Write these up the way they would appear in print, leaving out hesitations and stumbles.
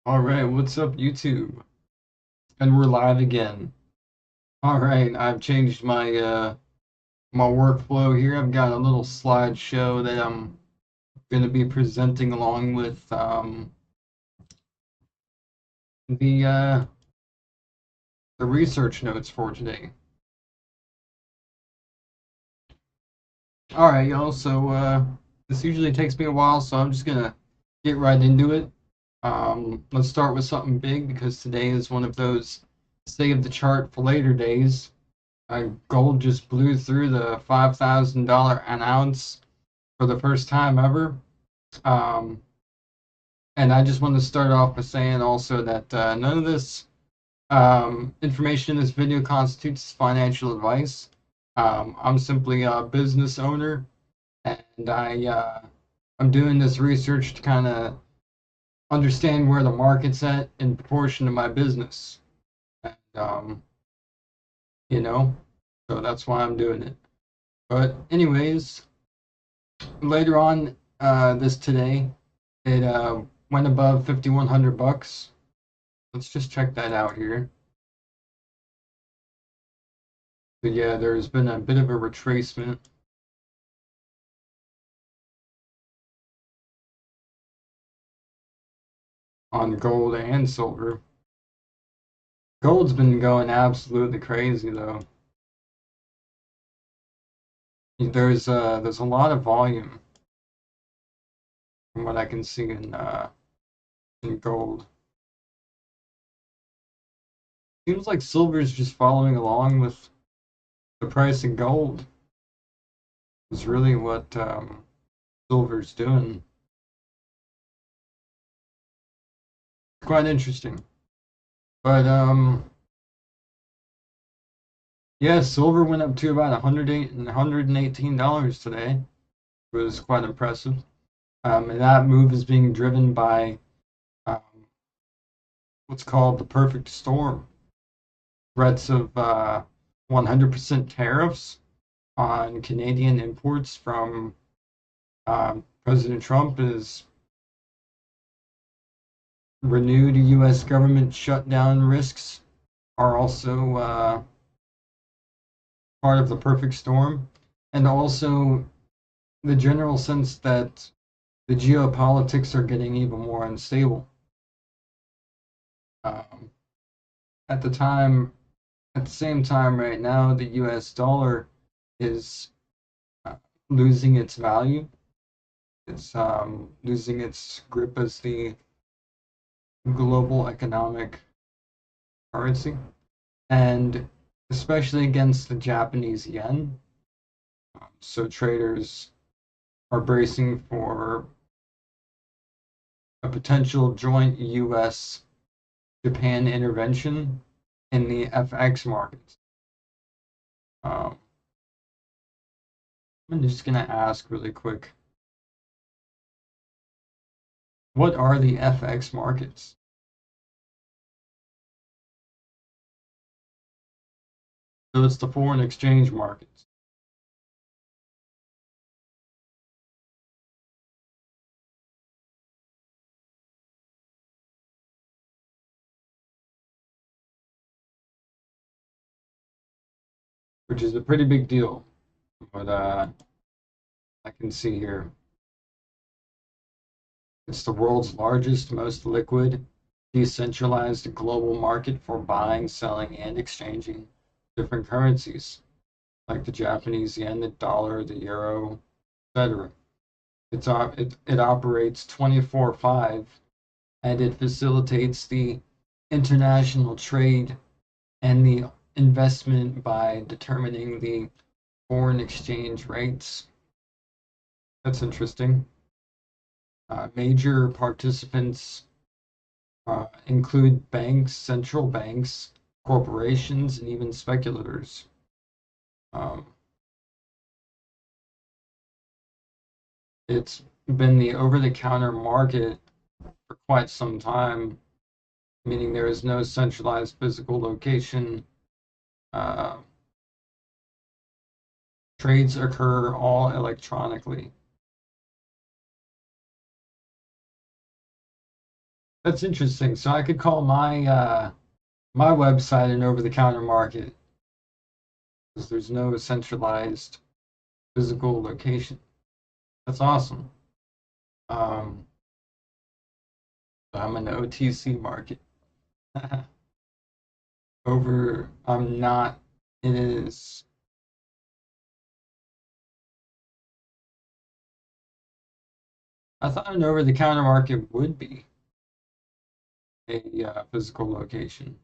Alright, what's up YouTube? And we're live again. Alright, I've changed my workflow here. I've got a little slideshow that I'm gonna be presenting along with the uh the research notes for today. Alright, y'all, so this usually takes me a while, so I'm just gonna get right into it. Let's start with something big because today is one of those save the chart for later days. Gold just blew through the $5,000 an ounce for the first time ever. Um, and I just want to start off by saying also that none of this information in this video constitutes financial advice. I'm simply a business owner, and I'm doing this research to kind of understand where the market's at in proportion to my business. And, you know, so that's why I'm doing it. But anyways, later on this today, it went above 5,100 bucks. Let's just check that out here. But yeah, there's been a bit of a retracement on gold and silver. Gold's been going absolutely crazy though. There's a lot of volume from what I can see in gold. Seems like silver's just following along with the price of gold. Is really what silver's doing. Quite interesting. But yeah, silver went up to about $118 today. It was quite impressive. And that move is being driven by um, what's called the perfect storm. Threats of 100% tariffs on Canadian imports from President Trump is renewed U.S. government shutdown risks are also part of the perfect storm, and also the general sense that the geopolitics are getting even more unstable. Um, at the time, at the same time, right now, the U.S. dollar is uh, losing its value. It's losing its grip as the global economic currency, and especially against the Japanese yen. So traders are bracing for a potential joint U.S. Japan intervention in the FX markets. Um, I'm just going to ask really quick, what are the FX markets? So it's the foreign exchange markets, which is a pretty big deal. But I can see here, it's the world's largest, most liquid, decentralized global market for buying, selling, and exchanging different currencies, like the Japanese yen, the dollar, the euro, etc. It operates 24/5, and it facilitates the international trade and the investment by determining the foreign exchange rates. That's interesting. Major participants include banks, central banks, corporations, and even speculators. Um, it's been the over-the-counter market for quite some time, meaning there is no centralized physical location. Uh, Trades occur all electronically. That's interesting. So I could call my website an over-the-counter market because there's no centralized physical location. That's awesome. Um, I'm an OTC market. I'm not. It is. I thought an over-the-counter market would be a physical location.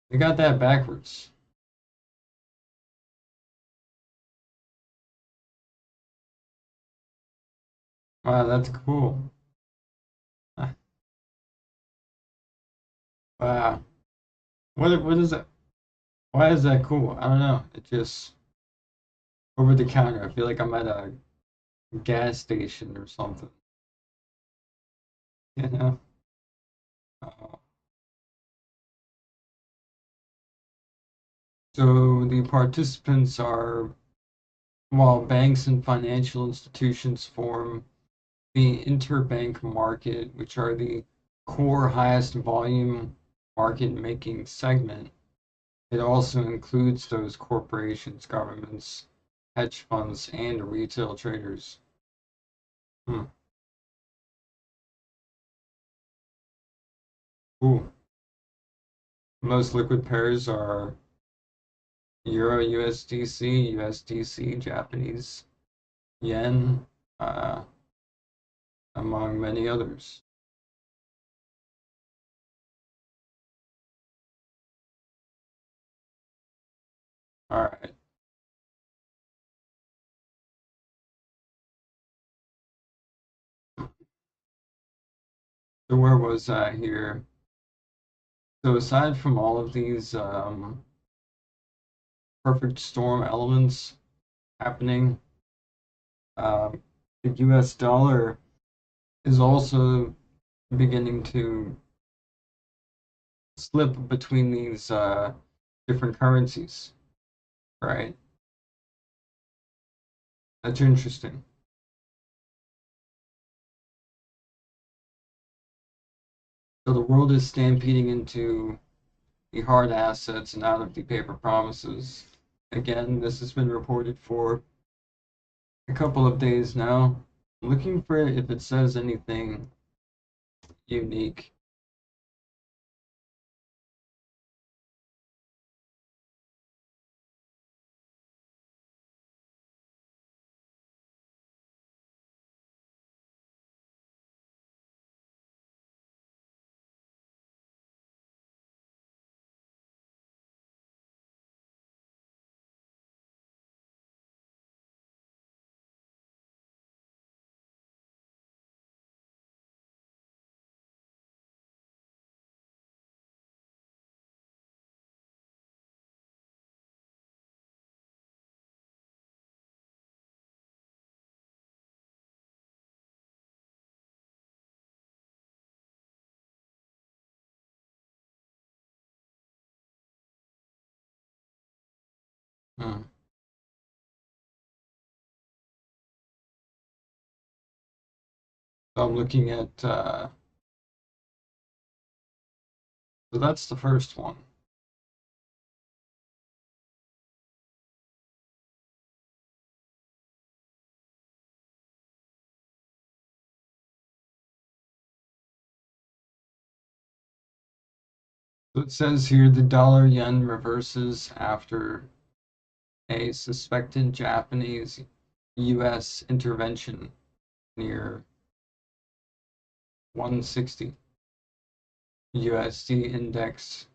They got that backwards. Wow, that's cool. Wow. What is that? Why is that cool? I don't know. It just over the counter. I feel like I'm at a gas station or something. You know? Uh, so the participants are, while banks and financial institutions form the interbank market, which are the core highest volume market making segment. It also includes those corporations, governments, hedge funds, and retail traders. Hmm. Ooh. Most liquid pairs are Euro USDC, USDC, Japanese yen, uh, among many others. All right. So where was I here? So aside from all of these perfect storm elements happening, um, the US dollar is also beginning to slip between these different currencies, right? That's interesting. So the world is stampeding into the hard assets and out of the paper promises. Again, this has been reported for a couple of days now. I'm looking for if it says anything unique. Hmm. So I'm looking at, so that's the first one. So it says here the dollar yen reverses after a suspected Japanese US intervention near 160. USD index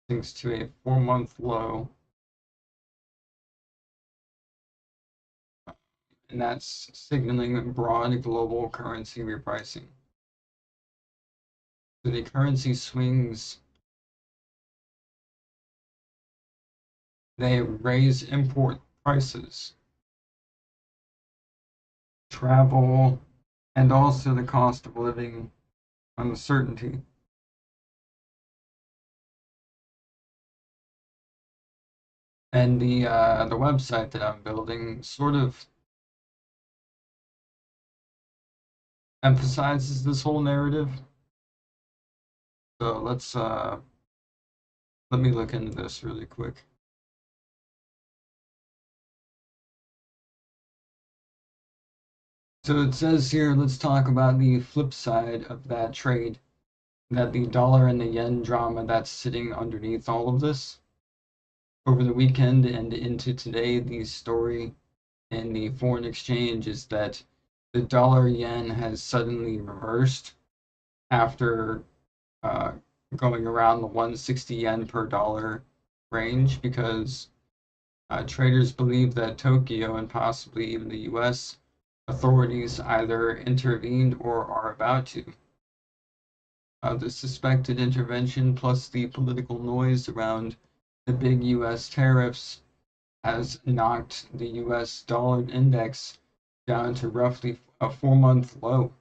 sinks to a 4-month low, and that's signaling broad global currency repricing. So the currency swings, they raise import prices, travel, and also the cost of living uncertainty. And the website that I'm building sort of emphasizes this whole narrative. So let me look into this really quick. So it says here, let's talk about the flip side of that trade, that the dollar and the yen drama that's sitting underneath all of this. Over the weekend and into today, the story in the foreign exchange is that the dollar yen has suddenly reversed after uh, going around the 160 yen per dollar range because traders believe that Tokyo and possibly even the US authorities either intervened or are about to. The suspected intervention plus the political noise around the big US tariffs has knocked the US dollar index down to roughly a 4-month low.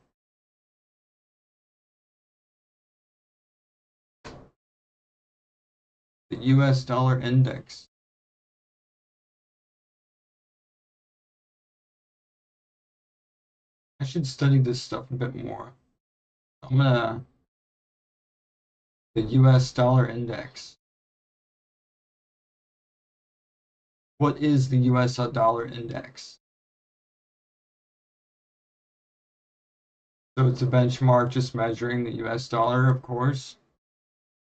The US dollar index. I should study this stuff a bit more. I'm gonna, the US dollar index. What is the US dollar index? So it's a benchmark just measuring the US dollar, of course,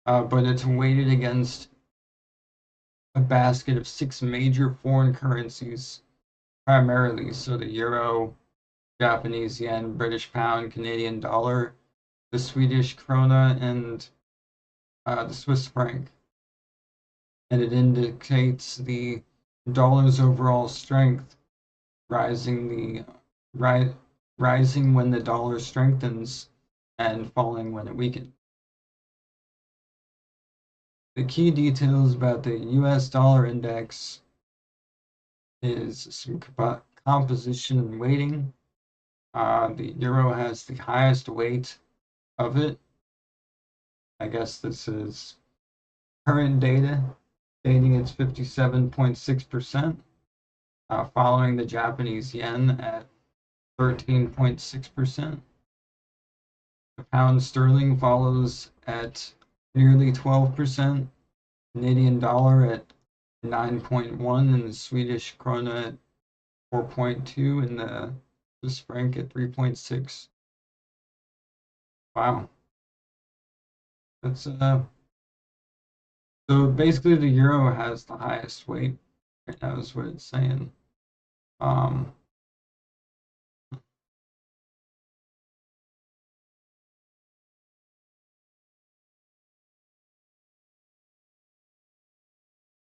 but it's weighted against a basket of 6 major foreign currencies, primarily. So the euro, Japanese yen, British pound, Canadian dollar, the Swedish krona, and the Swiss franc. And it indicates the dollar's overall strength, rising the ri- rising when the dollar strengthens and falling when it weakens. The key details about the US dollar index is some composition and weighting. The euro has the highest weight of it. I guess this is current data, stating it's 57.6%, following the Japanese yen at 13.6%. The pound sterling follows at nearly 12%, Canadian dollar at 9.1, and the Swedish krona at 4.2, and the Swiss franc at 3.6. Wow. That's so basically the euro has the highest weight right now is what it's saying. Um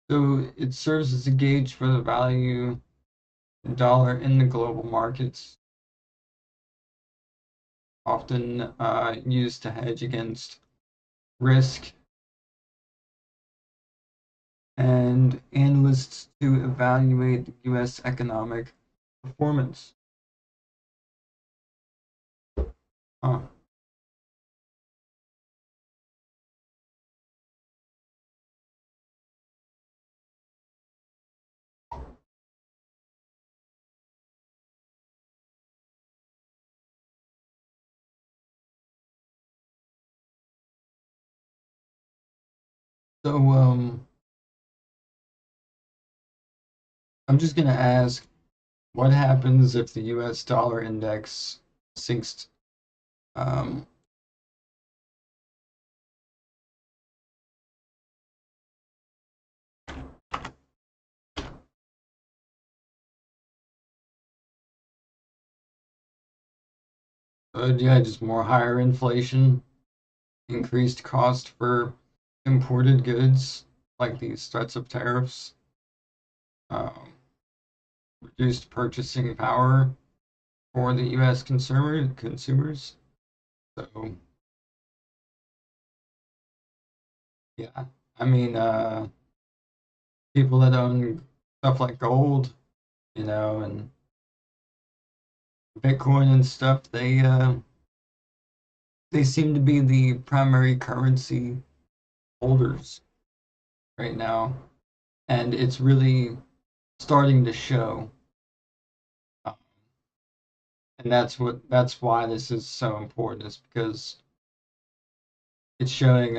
so it serves as a gauge for the value of the dollar in the global markets, often used to hedge against risk and analysts to evaluate the US economic performance. Huh. So I'm just gonna ask, what happens if the US dollar index sinks um yeah, just more higher inflation, increased cost for imported goods, like these threats of tariffs, um, reduced purchasing power for the U.S. consumers. So yeah, I mean, people that own stuff like gold, and Bitcoin and stuff, they seem to be the primary currency holders right now, and it's really starting to show. And that's why this is so important, is because it's showing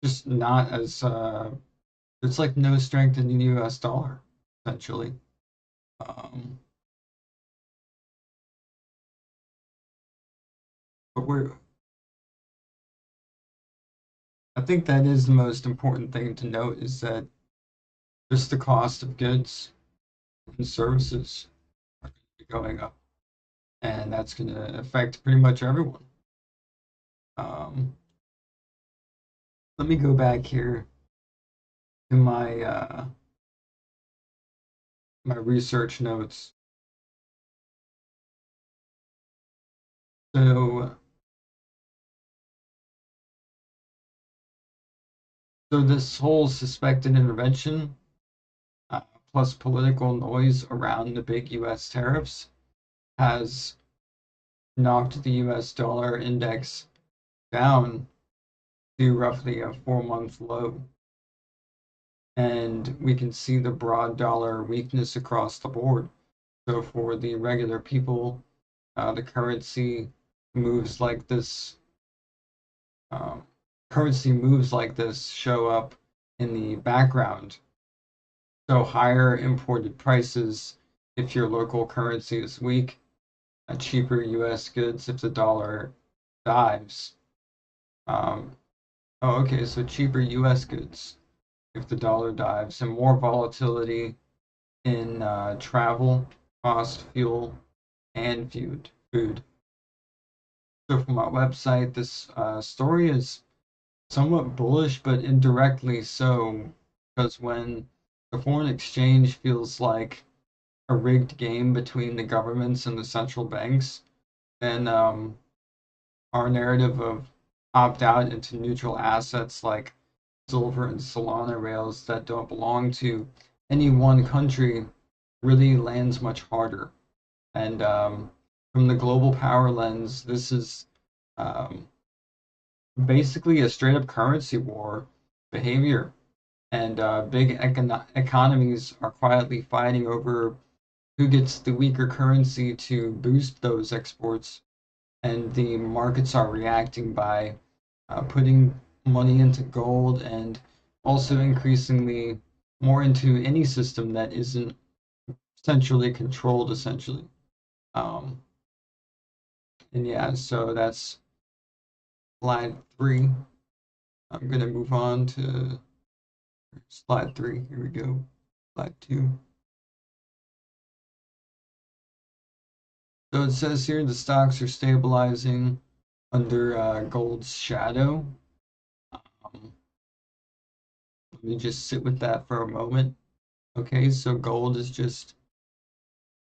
just not as it's like no strength in the US dollar, essentially. Um, but I think that is the most important thing to note, is that just the cost of goods and services are going to be going up, and that's going to affect pretty much everyone. Um, Let me go back here to my research notes. So this whole suspected intervention, uh, plus political noise around the big U.S. tariffs, has knocked the U.S. dollar index down to roughly a 4-month low. And we can see the broad dollar weakness across the board. So for the regular people, the moves like this, um, currency moves like this show up in the background. So higher imported prices if your local currency is weak, cheaper U.S. goods if the dollar dives. Um, oh, okay, so cheaper U.S. goods if the dollar dives, and more volatility in travel, cost, fuel, and food. So from our website, this story is somewhat bullish, but indirectly so, because when the foreign exchange feels like a rigged game between the governments and the central banks, then our narrative of opt out into neutral assets like silver and Solana rails that don't belong to any one country really lands much harder. And from the global power lens, this is um, basically a straight up currency war behavior. And big economies are quietly fighting over who gets the weaker currency to boost those exports. And the markets are reacting by putting money into gold, and also increasingly more into any system that isn't centrally controlled, essentially. Um, and yeah, so that's slide 3. I'm going to move on to slide 3. Here we go. Slide 2. So it says here the stocks are stabilizing under gold's shadow. Let me just sit with that for a moment. Okay, so gold is just,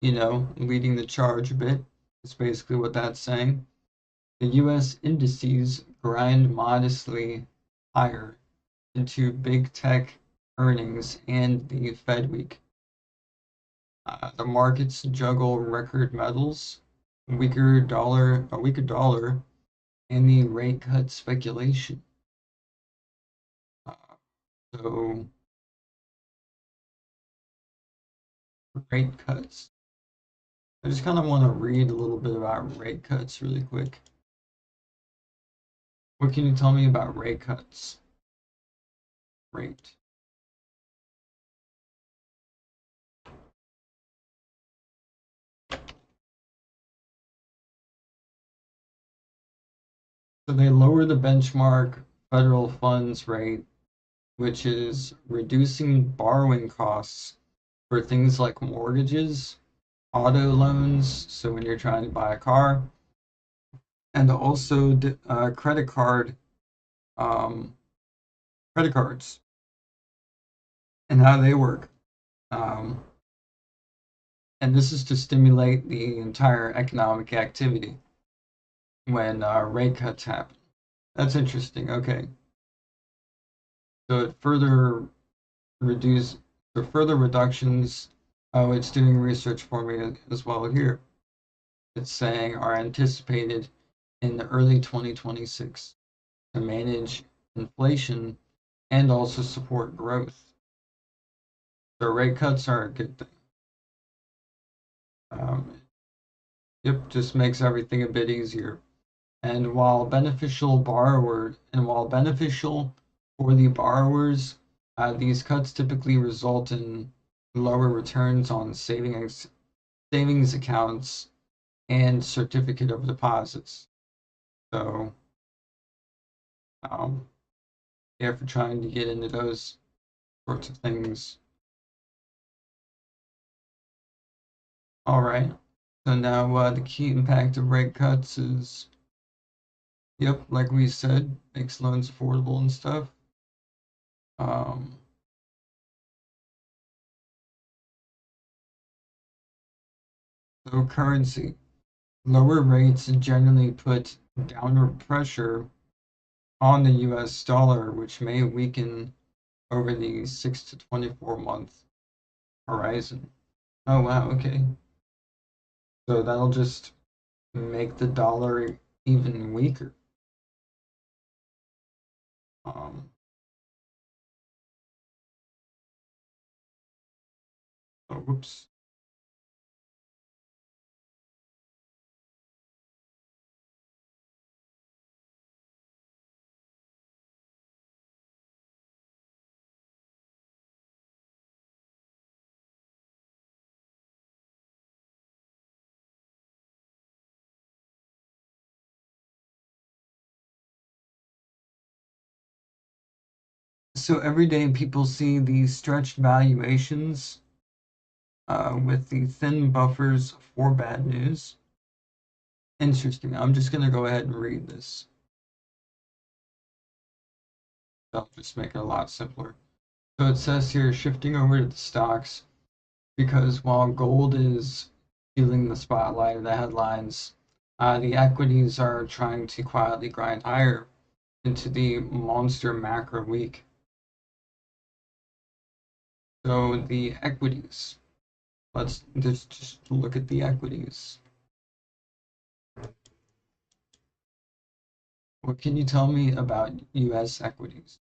leading the charge a bit. That's basically what that's saying. The US indices grind modestly higher into big tech earnings and the Fed week. The markets juggle record metals, a weaker dollar, and the rate cut speculation. Uh, so rate cuts. I just kind of want to read a little bit about rate cuts really quick. What can you tell me about rate cuts? Rate. So they lower the benchmark federal funds rate, which is reducing borrowing costs for things like mortgages, auto loans, so when you're trying to buy a car, and also um, credit cards, and how they work. Um, and this is to stimulate the entire economic activity when rate cuts happen. That's interesting. Okay, so it further reduce the further reductions. Oh, it's doing research for me as well here. It's saying are anticipated in the early 2026 to manage inflation and also support growth. So rate cuts are a good thing. Um, Yep, just makes everything a bit easier. While beneficial for the borrowers, these cuts typically result in lower returns on savings accounts and certificate of deposits. So, um, yeah, for trying to get into those sorts of things. All right. So now the key impact of rate cuts is, yep, like we said, makes loans affordable and stuff. Um, so currency. Lower rates generally put downward pressure on the US dollar, which may weaken over the 6 to 24-month horizon. Oh, wow, okay. So that'll just make the dollar even weaker. Um, oh, whoops. So every day people see these stretched valuations with the thin buffers for bad news. Interesting. I'm just going to go ahead and read this. That'll just make it a lot simpler. So it says here, shifting over to the stocks, because while gold is stealing the spotlight of the headlines, the equities are trying to quietly grind higher into the monster macro week. So the equities, let's just look at the equities. What can you tell me about US equities?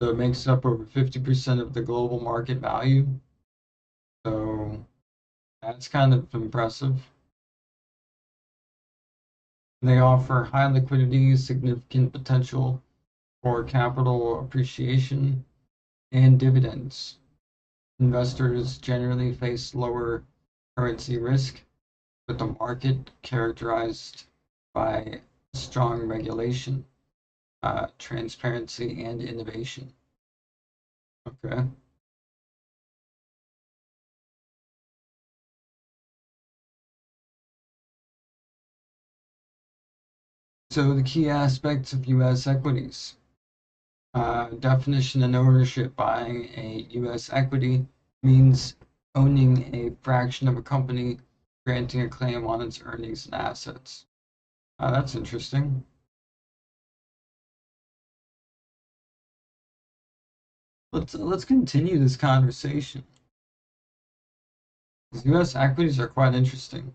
So it makes up over 50% of the global market value. So that's kind of impressive. They offer high liquidity, significant potential for capital appreciation, and dividends. Investors generally face lower currency risk, with the market characterized by strong regulation, transparency, and innovation. Okay. So the key aspects of U.S. equities. Definition and ownership. Buying a U.S. equity means owning a fraction of a company, granting a claim on its earnings and assets. That's interesting. Let's continue this conversation. U.S. equities are quite interesting.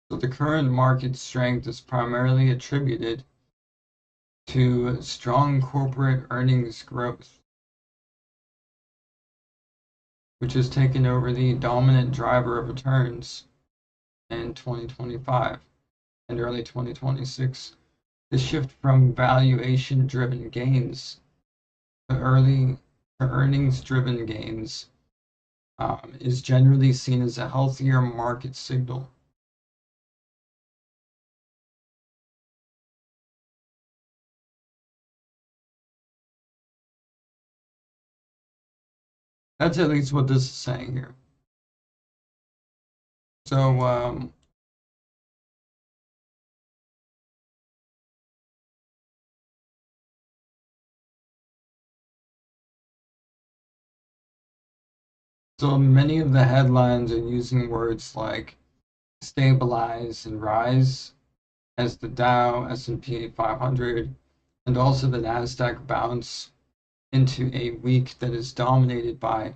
So the current market strength is primarily attributed to strong corporate earnings growth, which has taken over the dominant driver of returns in 2025 and early 2026. The shift from valuation-driven gains to earnings-driven gains is generally seen as a healthier market signal. That's at least what this is saying here. So, So many of the headlines are using words like stabilize and rise as the Dow, S&P 500, and also the Nasdaq bounce into a week that is dominated by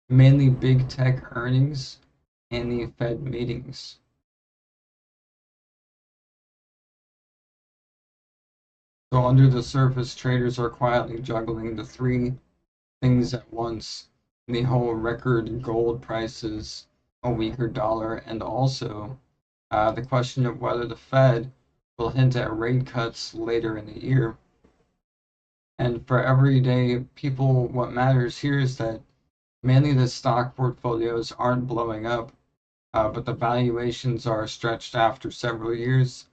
mainly big tech earnings and the Fed meetings. So under the surface, traders are quietly juggling the three things at once: the whole record gold prices, a weaker dollar, and also the question of whether the Fed will hint at rate cuts later in the year. And for everyday people, what matters here is that many of the stock portfolios aren't blowing up, but the valuations are stretched after several years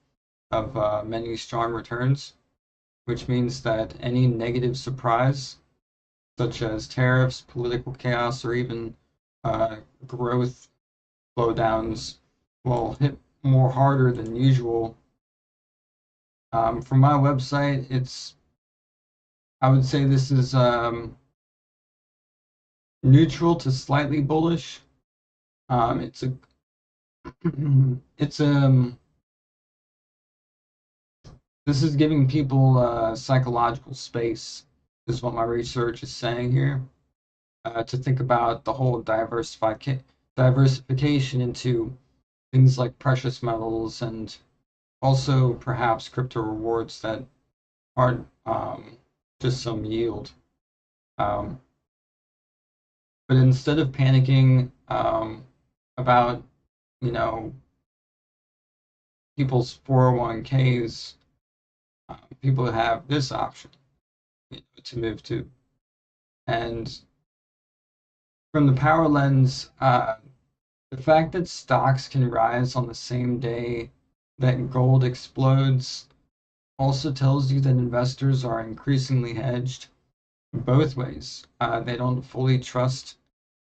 of many strong returns, which means that any negative surprise, such as tariffs, political chaos, or even growth slowdowns, will hit more harder than usual. From my website, I would say this is neutral to slightly bullish. It's a it's this is giving people psychological space, is what my research is saying here, to think about the whole diversification into things like precious metals and also perhaps crypto rewards that aren't just some yield. Um, but instead of panicking about, you know, people's 401ks, people have this option, to move to. And from the power lens, the fact that stocks can rise on the same day that gold explodes also tells you that investors are increasingly hedged both ways. They don't fully trust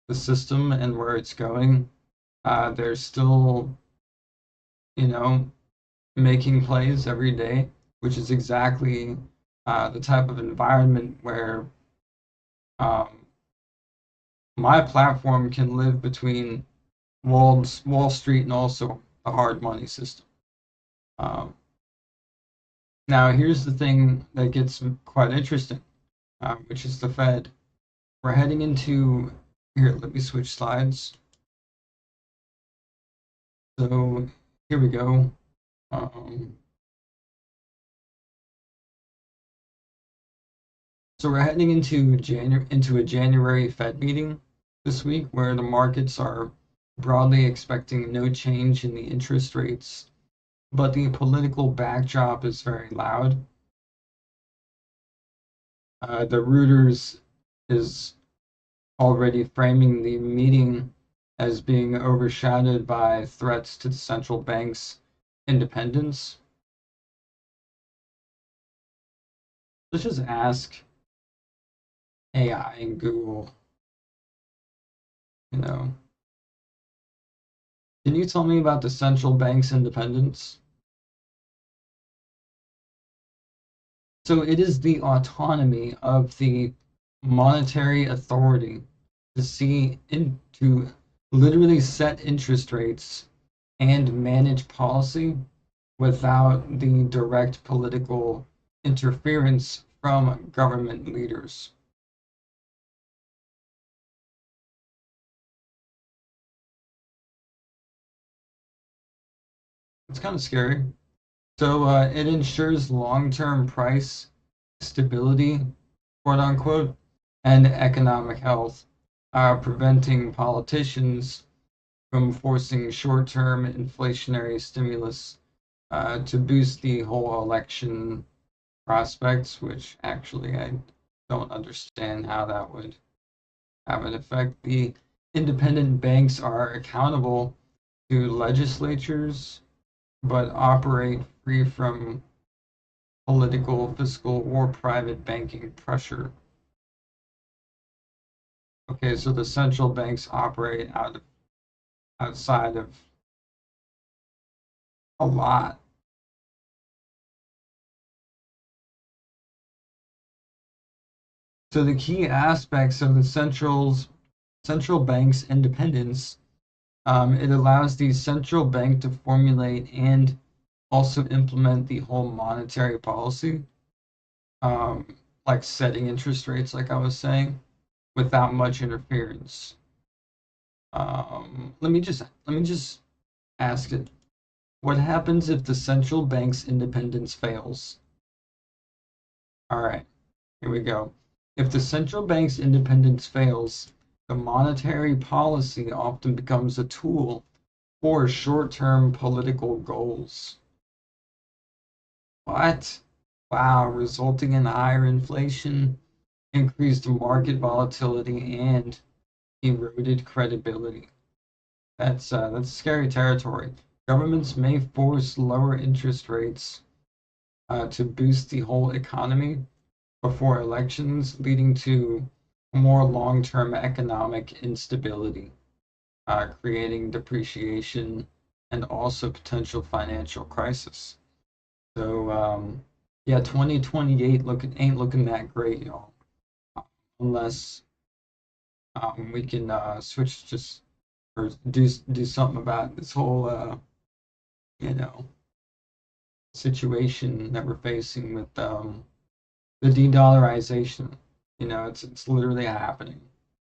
the system and where it's going. They're still, you know, making plays every day, which is exactly the type of environment where um, my platform can live between Wall Street and also the hard money system. Um, Now, here's the thing that gets quite interesting, which is the Fed. We're heading into here. Let me switch slides. So here we go. Um, so we're heading into a January Fed meeting this week, where the markets are broadly expecting no change in the interest rates, but the political backdrop is very loud. The Reuters is already framing the meeting as being overshadowed by threats to the central bank's independence. Let's just ask AI and Google, you know, can you tell me about the central bank's independence? So it is the autonomy of the monetary authority to literally set interest rates and manage policy without the direct political interference from government leaders. It's kind of scary. So it ensures long-term price stability, quote unquote, and economic health, preventing politicians from forcing short-term inflationary stimulus to boost the whole election prospects, which actually I don't understand how that would have an effect. The independent banks are accountable to legislatures but operate free from political, fiscal, or private banking pressure. Okay, so the central banks operate outside of a lot. So the key aspects of the central bank's independence, it allows the central bank to formulate and also implement the whole monetary policy, um, like setting interest rates, like I was saying, without much interference. Let me just ask it. What happens if the central bank's independence fails? All right, here we go. If the central bank's independence fails, the monetary policy often becomes a tool for short-term political goals. What? Wow, resulting in higher inflation, increased market volatility, and eroded credibility. That's scary territory. Governments may force lower interest rates to boost the whole economy before elections, leading to more long-term economic instability, creating depreciation and also potential financial crisis. So yeah, 2028 ain't looking that great, y'all. Unless we can switch just or do something about this whole you know situation that we're facing with the de-dollarization. It's literally happening.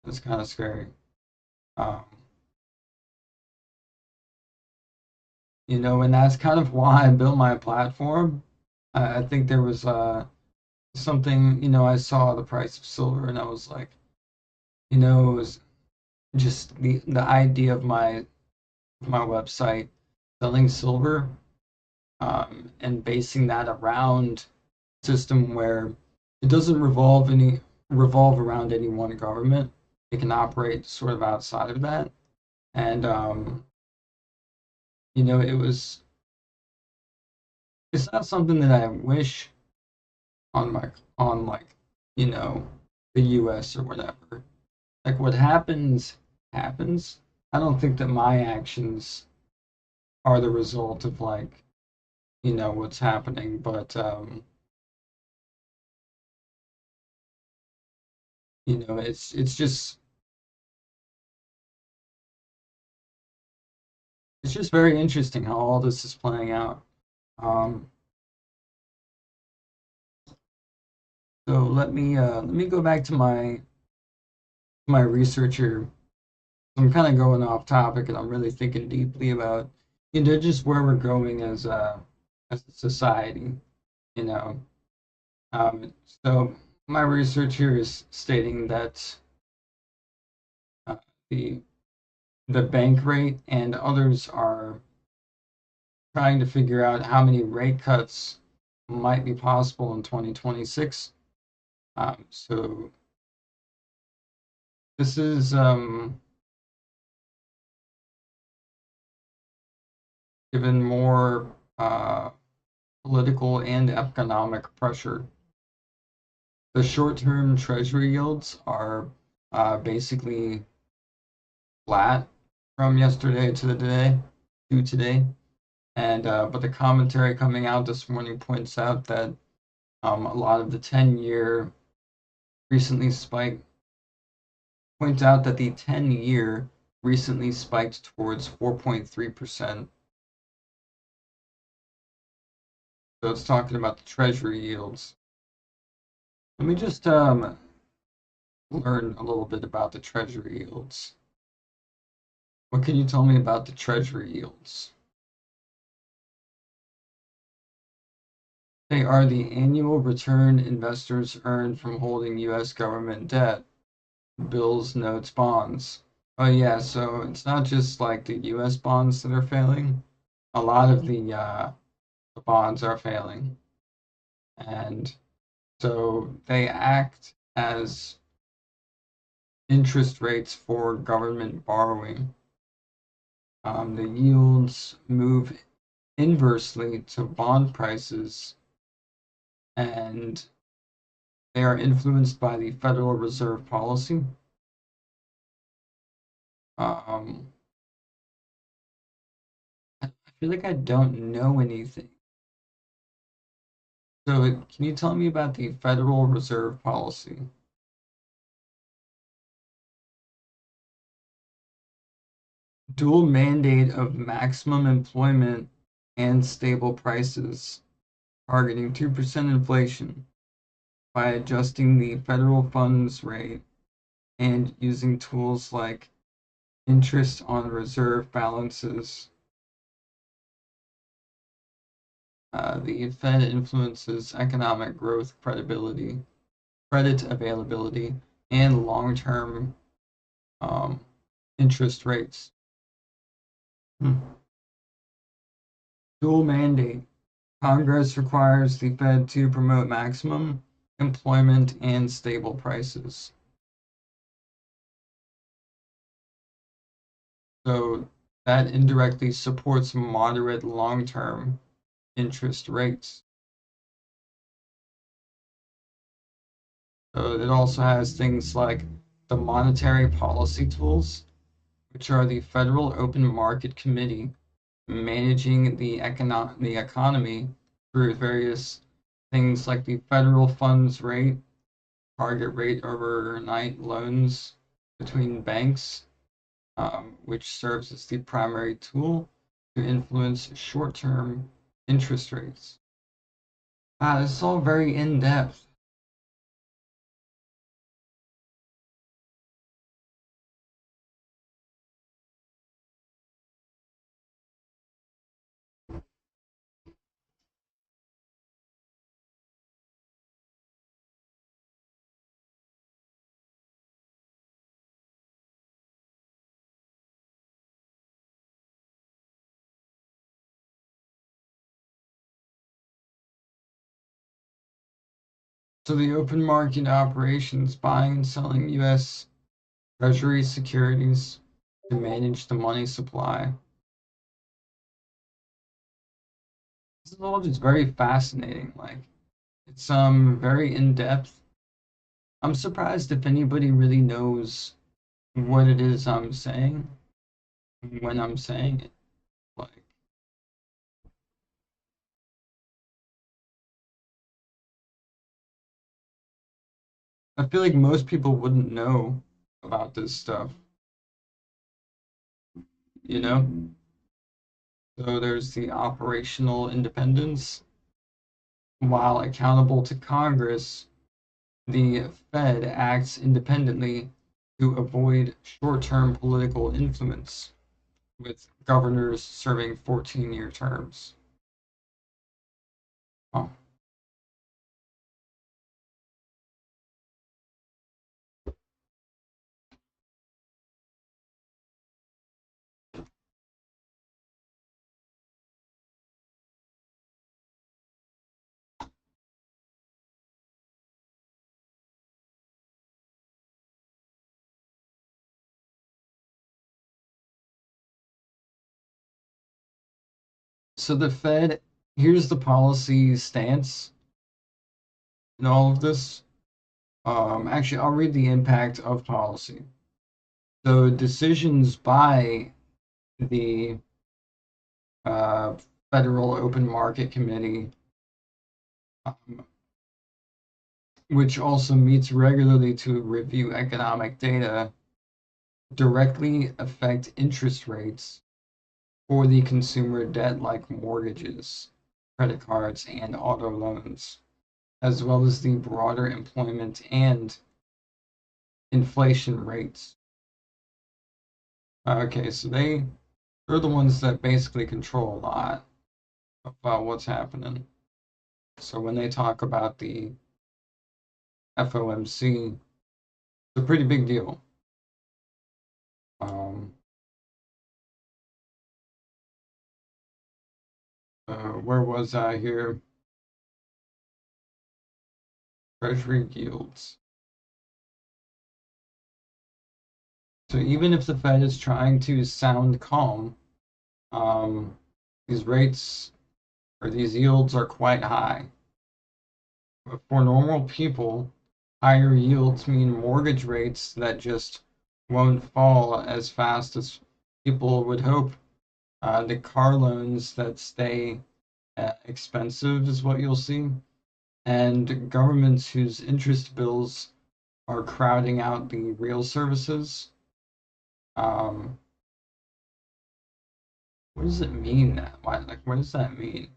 It's kind of scary. Um, and that's kind of why I built my platform. I think there was something, I saw the price of silver and I was like, it was just the idea of my website selling silver, and basing that around a system where it doesn't revolve around any one government. It can operate sort of outside of that. And it was it's not something that I wish on like, you know, the US or whatever. Like what happens happens. I don't think that my actions are the result of like, what's happening, but it's just very interesting how all this is playing out. Um, so let me go back to my research here. I'm kind of going off topic, and I'm really thinking deeply about just where we're going as a society. You know, so my research here is stating that uh, the the bank rate and others are trying to figure out how many rate cuts might be possible in 2026. So this is given more political and economic pressure. The short-term treasury yields are basically flat from yesterday to today, and but the commentary coming out this morning points out that a lot of the 10-year recently spiked points out that the 10-year recently spiked towards 4.3%. So it's talking about the treasury yields. Let me just learn a little bit about the treasury yields. What can you tell me about the treasury yields? They are the annual return investors earn from holding U.S. government debt, bills, notes, bonds. Oh yeah, so it's not just like the U.S. bonds that are failing. A lot of the bonds are failing, and so they act as interest rates for government borrowing. The yields move inversely to bond prices, and they are influenced by the Federal Reserve policy. Um, I feel like I don't know anything. So, can you tell me about the Federal Reserve policy? dual mandate of maximum employment and stable prices, targeting 2% inflation by adjusting the federal funds rate and using tools like interest on reserve balances. The Fed influences economic growth, credibility, credit availability, and long-term um, interest rates. Dual mandate. Congress requires the Fed to promote maximum employment and stable prices. So that indirectly supports moderate long-term interest rates. So it also has things like the monetary policy tools, which are the Federal Open Market Committee managing the economy through various things like the federal funds rate, target rate overnight loans between banks, which serves as the primary tool to influence short-term interest rates. This is all very in-depth. So the open market operations, buying and selling U.S. Treasury securities to manage the money supply. This is all just very fascinating. Like it's very in depth. I'm surprised if anybody really knows what it is I'm saying when I'm saying it. Like I feel like most people wouldn't know about this stuff, you know? So there's the operational independence. While accountable to Congress, the Fed acts independently to avoid short-term political influence, with governors serving 14-year terms. Oh. So the Fed, here's the policy stance in all of this. Actually, I'll read the impact of policy. So decisions by the uh, Federal Open Market Committee, um, which also meets regularly to review economic data, directly affect interest rates for the consumer debt like mortgages, credit cards, and auto loans, as well as the broader employment and inflation rates. Okay, so they're the ones that basically control a lot about what's happening. So when they talk about the FOMC, it's a pretty big deal. Um, where was I here? Treasury yields. So even if the Fed is trying to sound calm, um, these rates or these yields are quite high. For normal people, higher yields mean mortgage rates that just won't fall as fast as people would hope. The car loans that stay expensive is what you'll see, and governments whose interest bills are crowding out the real services. Um, What does it mean that? Why, like, what does that mean?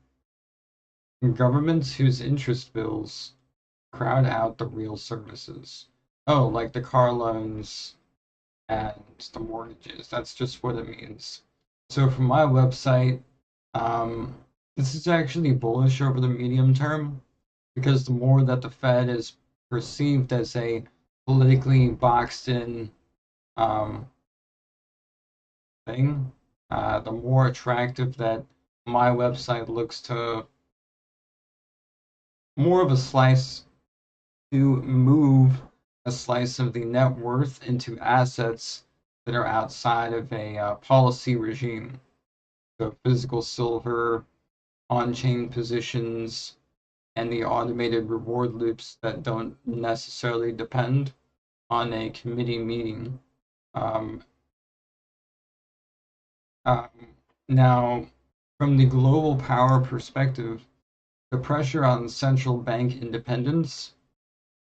Governments whose interest bills crowd out the real services. Oh, like the car loans and the mortgages. That's just what it means. So from my website, um, this is actually bullish over the medium term because the more that the Fed is perceived as a politically boxed in um, thing, the more attractive that my website looks to more of a slice to move a slice of the net worth into assets that are outside of a policy regime. So physical silver, on-chain positions, and the automated reward loops that don't necessarily depend on a committee meeting. Um, um, Now, from the global power perspective, the pressure on central bank independence,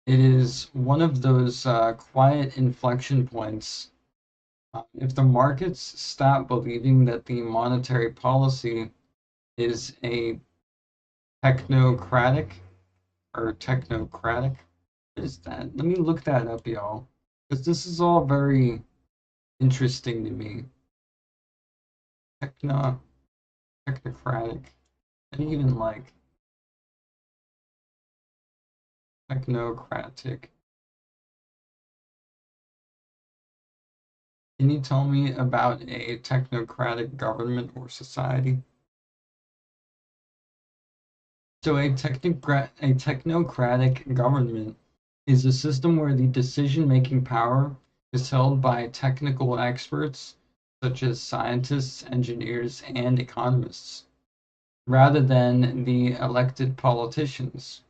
it is one of those quiet inflection points. If the markets stop believing that the monetary policy is a technocratic technocratic, what is that? Let me look that up, y'all, because this is all very interesting to me. Techno technocratic, and even like technocratic. Can you tell me about a technocratic government or society? So a technocratic government is a system where the decision-making power is held by technical experts such as scientists, engineers, and economists, rather than the elected politicians.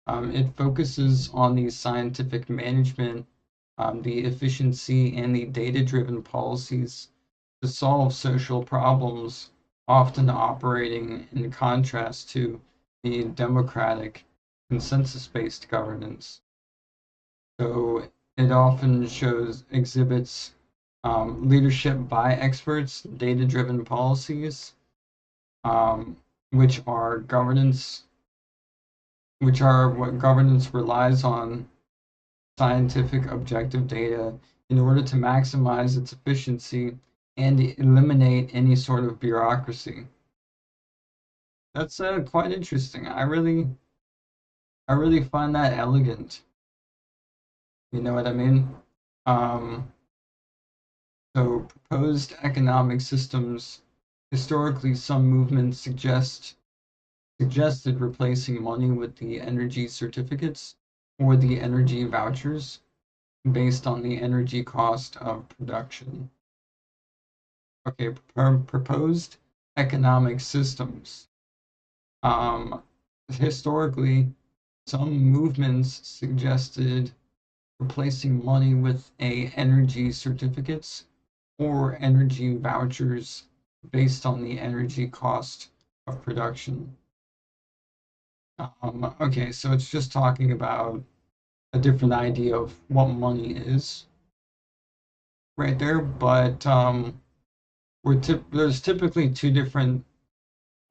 It focuses on the scientific management, the efficiency, and the data-driven policies to solve social problems, often operating in contrast to the democratic consensus-based governance. So it often exhibits leadership by experts, data-driven policies, um, which are governance, which are what governance relies on scientific objective data in order to maximize its efficiency and eliminate any sort of bureaucracy. That's quite interesting. I really find that elegant. You know what I mean? Um, so proposed economic systems, historically, some movements suggested replacing money with the energy certificates or the energy vouchers based on the energy cost of production. Okay, proposed economic systems. Um, Historically, some movements suggested replacing money with a energy certificates or energy vouchers based on the energy cost of production. Okay, so it's just talking about a different idea of what money is right there, but there's typically two different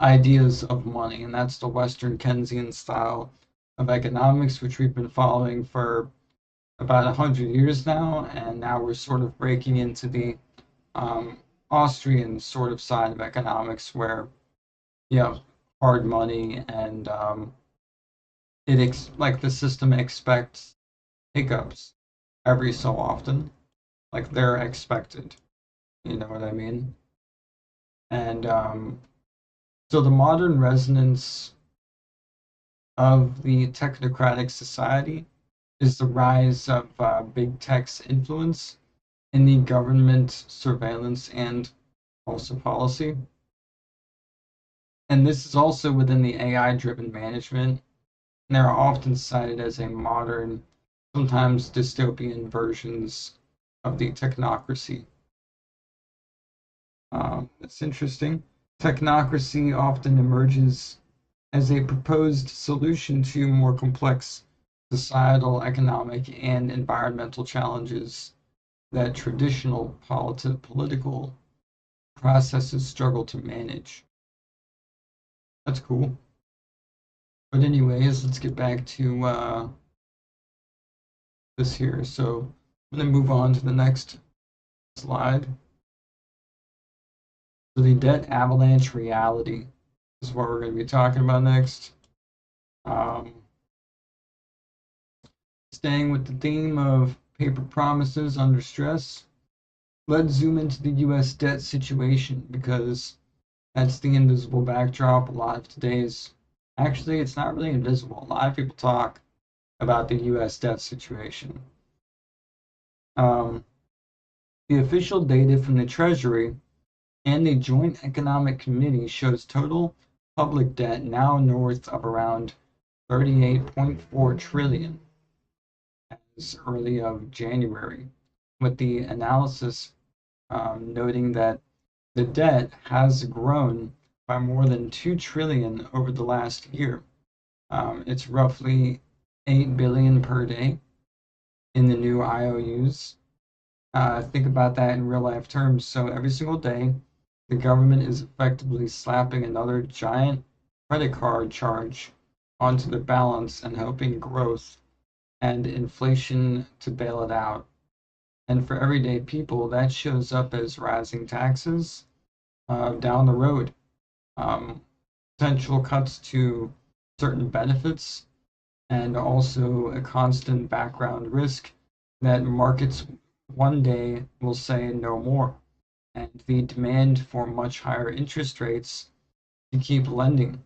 ideas of money, and that's the Western Keynesian style of economics, which we've been following for about 100 years now, and now we're sort of breaking into the um, Austrian sort of side of economics, where you have hard money and like the system expects hiccups every so often, like they're expected. You know what I mean? And so the modern resonance of the technocratic society is the rise of big tech's influence in the government surveillance and also policy. And this is also within the AI driven management. And they're often cited as a modern, sometimes dystopian versions of the technocracy. It's interesting. Technocracy often emerges as a proposed solution to more complex societal, economic, and environmental challenges that traditional political processes struggle to manage. That's cool. But anyways, let's get back to this here. So I'm going to move on to the next slide. So the debt avalanche reality is what we're going to be talking about next. Staying with the theme of paper promises under stress, let's zoom into the US debt situation because that's the invisible backdrop. A lot of today's, actually, it's not really invisible. A lot of people talk about the US debt situation. The official data from the Treasury and the Joint Economic Committee shows total public debt now north of around 38.4 trillion as early of January, with the analysis noting that the debt has grown by more than 2 trillion over the last year. It's roughly 8 billion per day in the new IOUs. Think about that in real life terms. So every single day, the government is effectively slapping another giant credit card charge onto the balance and hoping growth and inflation to bail it out. And for everyday people, that shows up as rising taxes down the road, potential cuts to certain benefits, and also a constant background risk that markets one day will say no more, and the demand for much higher interest rates to keep lending.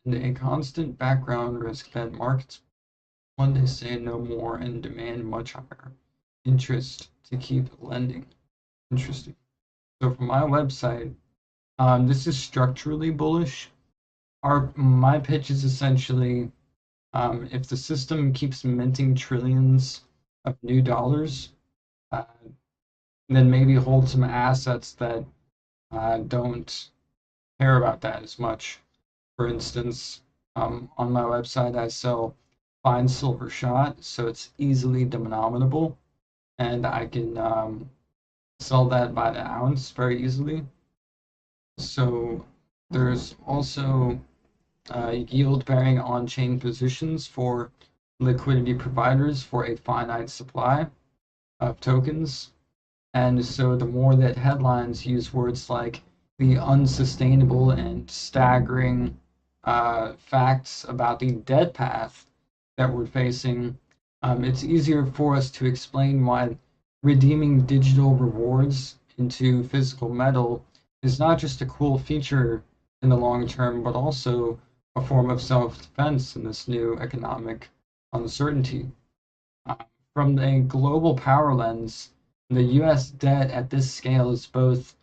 And a constant background risk that markets one day say no more and demand much higher interest to keep lending. Interesting. So for my website, this is structurally bullish. My pitch is essentially if the system keeps minting trillions of new dollars, then maybe hold some assets that don't care about that as much. For instance, on my website, I sell fine SolShot, so it's easily denominable, and I can sell that by the ounce very easily. So there's also yield-bearing on-chain positions for liquidity providers for a finite supply of tokens. And so the more that headlines use words like the unsustainable and staggering facts about the dead path that we're facing, it's easier for us to explain why redeeming digital rewards into physical metal is not just a cool feature in the long term, but also a form of self-defense in this new economic uncertainty. From a global power lens, the US debt at this scale is both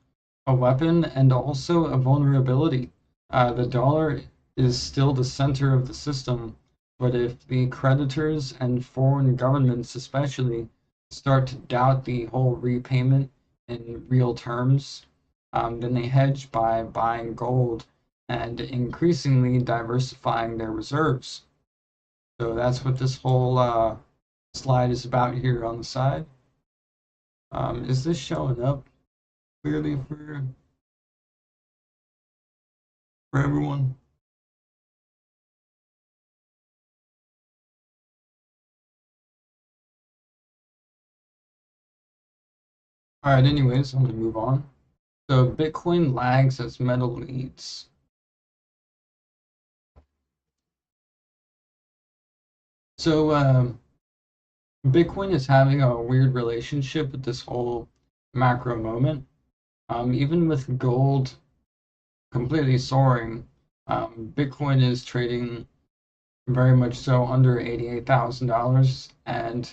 a weapon and also a vulnerability. The dollar is still the center of the system, but if the creditors and foreign governments especially start to doubt the whole repayment in real terms, then they hedge by buying gold and increasingly diversifying their reserves. So that's what this whole slide is about here on the side. Is this showing up clearly for everyone? All right, anyways, I'm going to move on. So Bitcoin lags as metal leads. So Bitcoin is having a weird relationship with this whole macro moment. Even with gold completely soaring, Bitcoin is trading very much so under $88,000. And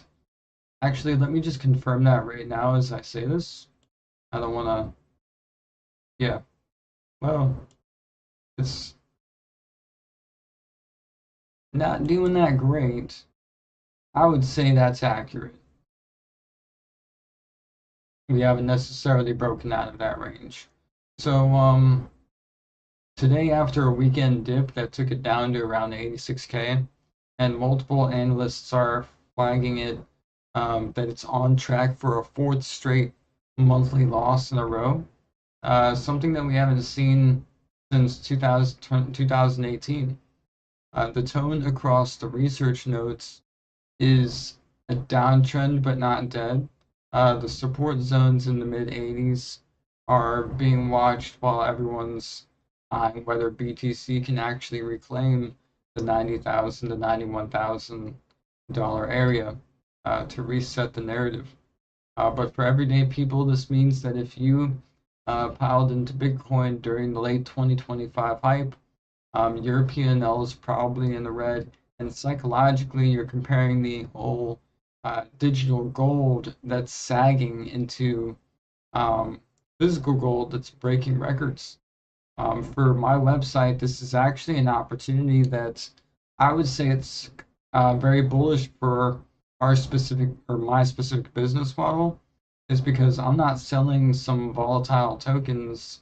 actually, let me just confirm that right now as I say this. I don't want to, yeah, well, it's not doing that great. I would say that's accurate. We haven't necessarily broken out of that range. So, today after a weekend dip that took it down to around 86K, and multiple analysts are flagging it that it's on track for a fourth straight monthly loss in a row. Something that we haven't seen since 2018. The tone across the research notes is a downtrend but not dead. The support zones in the mid 80s are being watched while everyone's eyeing whether BTC can actually reclaim the $90,000 to $91,000 area to reset the narrative. But for everyday people, this means that if you piled into Bitcoin during the late 2025 hype, your P&L is probably in the red, and psychologically, you're comparing the whole digital gold that's sagging into physical gold that's breaking records. For my website, this is actually an opportunity that I would say it's very bullish for our specific or my specific business model, is because I'm not selling some volatile tokens.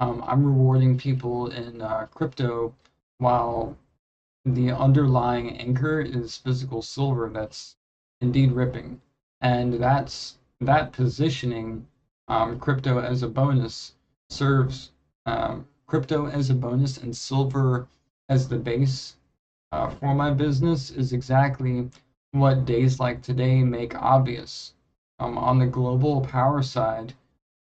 I'm rewarding people in crypto while the underlying anchor is physical silver that's indeed ripping. And that positioning, crypto as a bonus, serves crypto as a bonus and silver as the base for my business is exactly what days like today make obvious. On the global power side,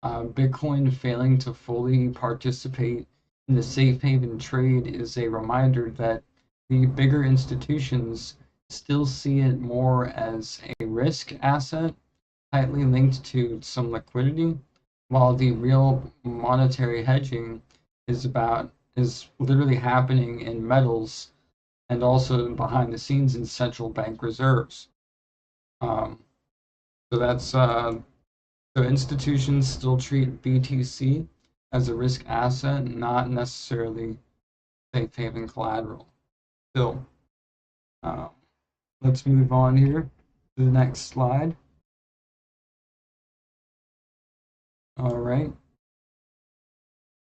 Bitcoin failing to fully participate in the safe haven trade is a reminder that the bigger institutions still see it more as a risk asset tightly linked to some liquidity, while the real monetary hedging is literally happening in metals and also behind the scenes in central bank reserves. Um, so that's so institutions still treat BTC as a risk asset, not necessarily safe haven collateral. Still, uh, let's move on here to the next slide. All right.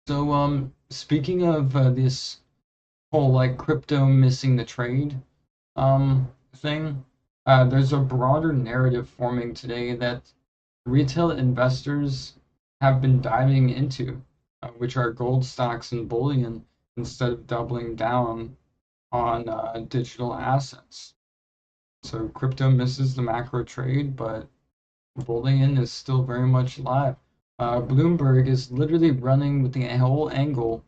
So, speaking of this whole like crypto missing the trade thing, there's a broader narrative forming today that retail investors have been diving into, which are gold stocks and bullion instead of doubling down on digital assets. So crypto misses the macro trade, but bullion is still very much alive. Bloomberg is literally running with the whole angle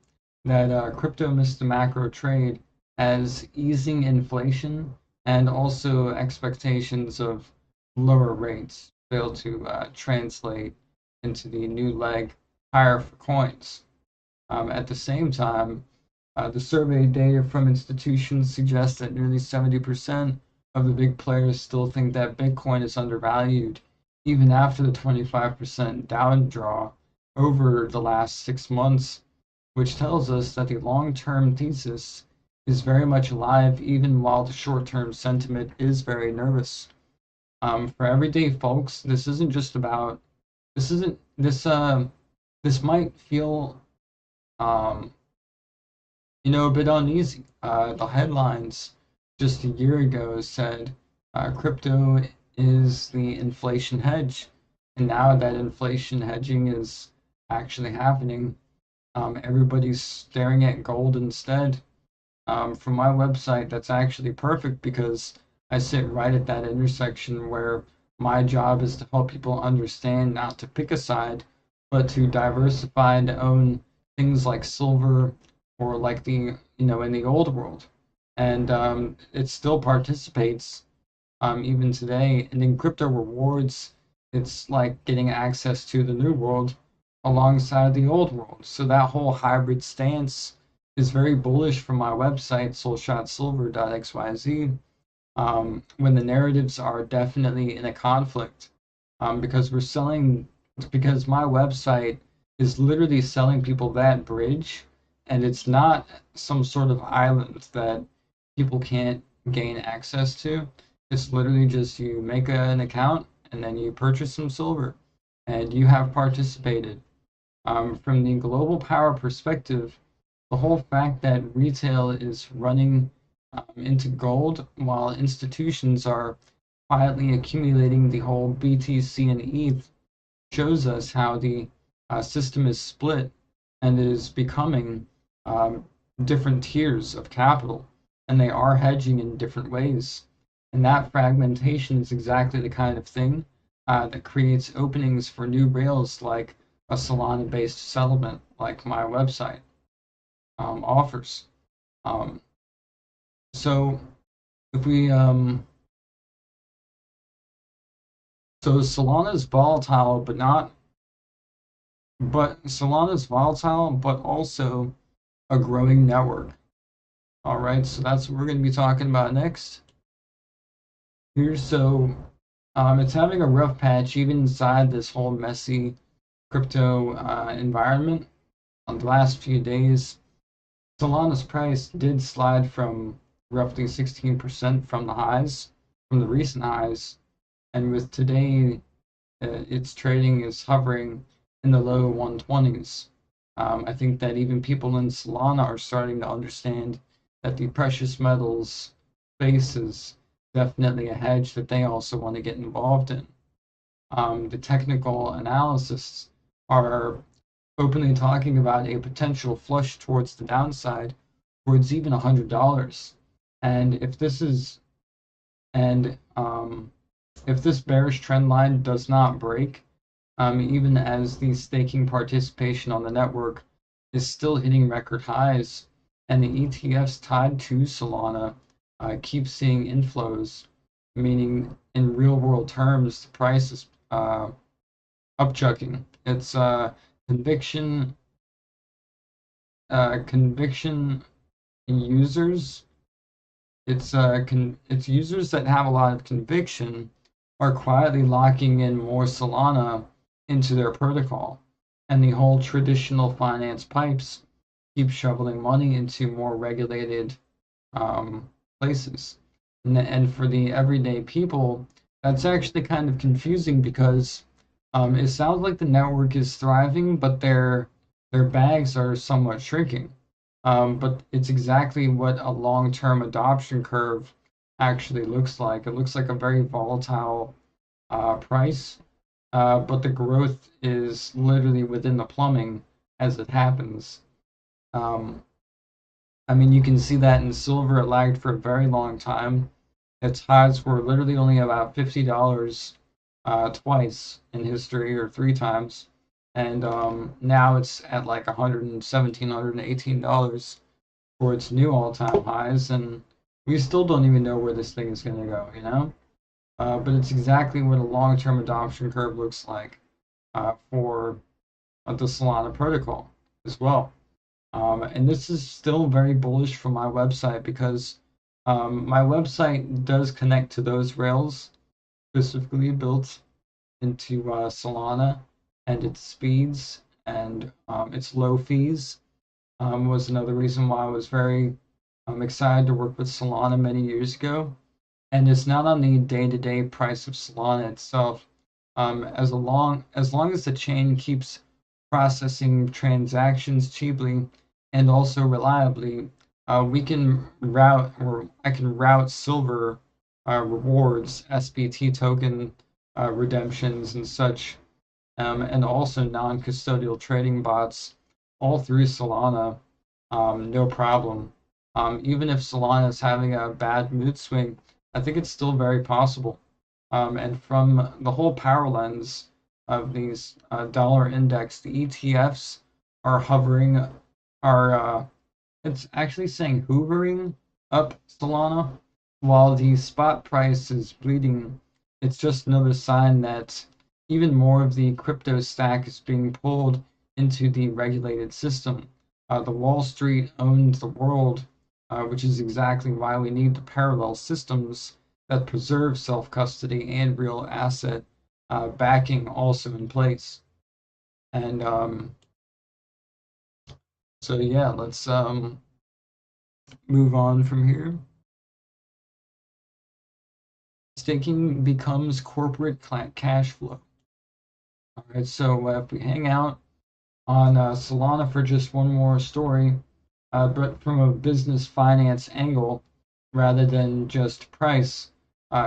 that crypto missed the macro trade as easing inflation and also expectations of lower rates fail to translate into the new leg higher for coins. At the same time, the survey data from institutions suggests that nearly 70% of the big players still think that Bitcoin is undervalued, even after the 25% down draw over the last 6 months, which tells us that the long-term thesis is very much alive, even while the short-term sentiment is very nervous. For everyday folks, this isn't just about this isn't this this might feel um, a bit uneasy. The headlines just a year ago said crypto is the inflation hedge, and now that inflation hedging is actually happening, everybody's staring at gold instead. From my website, that's actually perfect because I sit right at that intersection where my job is to help people understand not to pick a side, but to diversify and own things like silver or like in the old world. And it still participates even today. And in crypto rewards, it's like getting access to the new world alongside the old world. So that whole hybrid stance is very bullish from my website, solshotsilver.xyz, when the narratives are definitely in a conflict. Because because my website is literally selling people that bridge, and it's not some sort of island that people can't gain access to. It's literally just you make an account and then you purchase some silver, and you have participated. From the global power perspective, the whole fact that retail is running into gold, while institutions are quietly accumulating the whole BTC and ETH, shows us how the system is split and is becoming um, different tiers of capital, and they are hedging in different ways. And that fragmentation is exactly the kind of thing that creates openings for new rails like a Solana based settlement, like my website offers. Um, so if we so Solana is volatile, but Solana is volatile, but also a growing network. All right, so that's what we're going to be talking about next. It's having a rough patch even inside this whole messy crypto environment. On the last few days, Solana's price did slide from roughly 16% from the recent highs, and with today, its trading is hovering in the low 120s. I think that even people in Solana are starting to understand that the precious metals space is definitely a hedge that they also want to get involved in. The technical analysts are openly talking about a potential flush towards the downside, towards even $100. And and if this bearish trend line does not break, even as the staking participation on the network is still hitting record highs, and the ETFs tied to Solana keep seeing inflows, meaning in real world terms, the price is upchucking. It's conviction conviction users. It's users that have a lot of conviction are quietly locking in more Solana into their protocol, and the whole traditional finance pipes keep shoveling money into more regulated places. And for the everyday people, that's actually kind of confusing because it sounds like the network is thriving, but their bags are somewhat shrinking. But it's exactly what a long-term adoption curve actually looks like. It looks like a very volatile price, but the growth is literally within the plumbing as it happens. Um, I mean, you can see that in silver, it lagged for a very long time. Its highs were literally only about $50 twice in history, or three times. And now it's at like $117, $118 for its new all-time highs, and we still don't even know where this thing is going to go, you know? But it's exactly what a long-term adoption curve looks like for the Solana protocol as well. And this is still very bullish for my website because my website does connect to those rails specifically built into Solana, and its speeds and its low fees was another reason why I was very excited to work with Solana many years ago. And it's not on the day-to-day price of Solana itself. As long as the chain keeps processing transactions cheaply and also reliably, we can route or I can route silver rewards, SBT token redemptions and such, and also non-custodial trading bots all through Solana, no problem. Even if Solana is having a bad mood swing, I think it's still very possible. And from the whole power lens of these dollar index, the ETFs are hovering, it's actually saying hoovering up Solana, while the spot price is bleeding. It's just another sign that even more of the crypto stack is being pulled into the regulated system. The Wall Street owns the world, which is exactly why we need the parallel systems that preserve self-custody and real asset backing also in place. And so yeah, let's move on from here. Staking becomes corporate cash flow. All right, so if we hang out on Solana for just one more story, but from a business finance angle, rather than just price.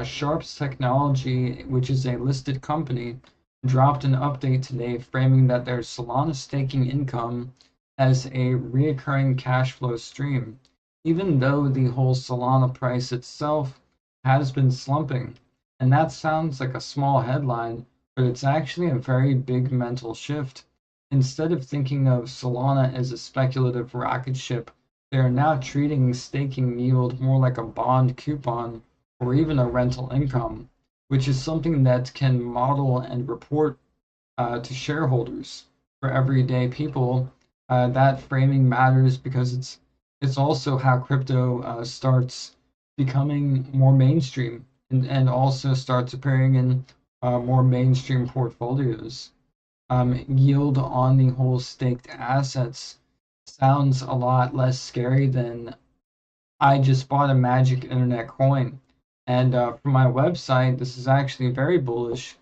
Sharps Technology, which is a listed company, dropped an update today framing that their Solana staking income as a reoccurring cash flow stream, even though the whole Solana price itself has been slumping. And that sounds like a small headline, but it's actually a very big mental shift. Instead of thinking of Solana as a speculative rocket ship, they are now treating staking yield more like a bond coupon or even a rental income, which is something that can model and report to shareholders. For everyday people, that framing matters because it's also how crypto starts becoming more mainstream and also starts appearing in more mainstream portfolios. Yield on the whole staked assets sounds a lot less scary than I just bought a magic internet coin. And for my website, this is actually very bullish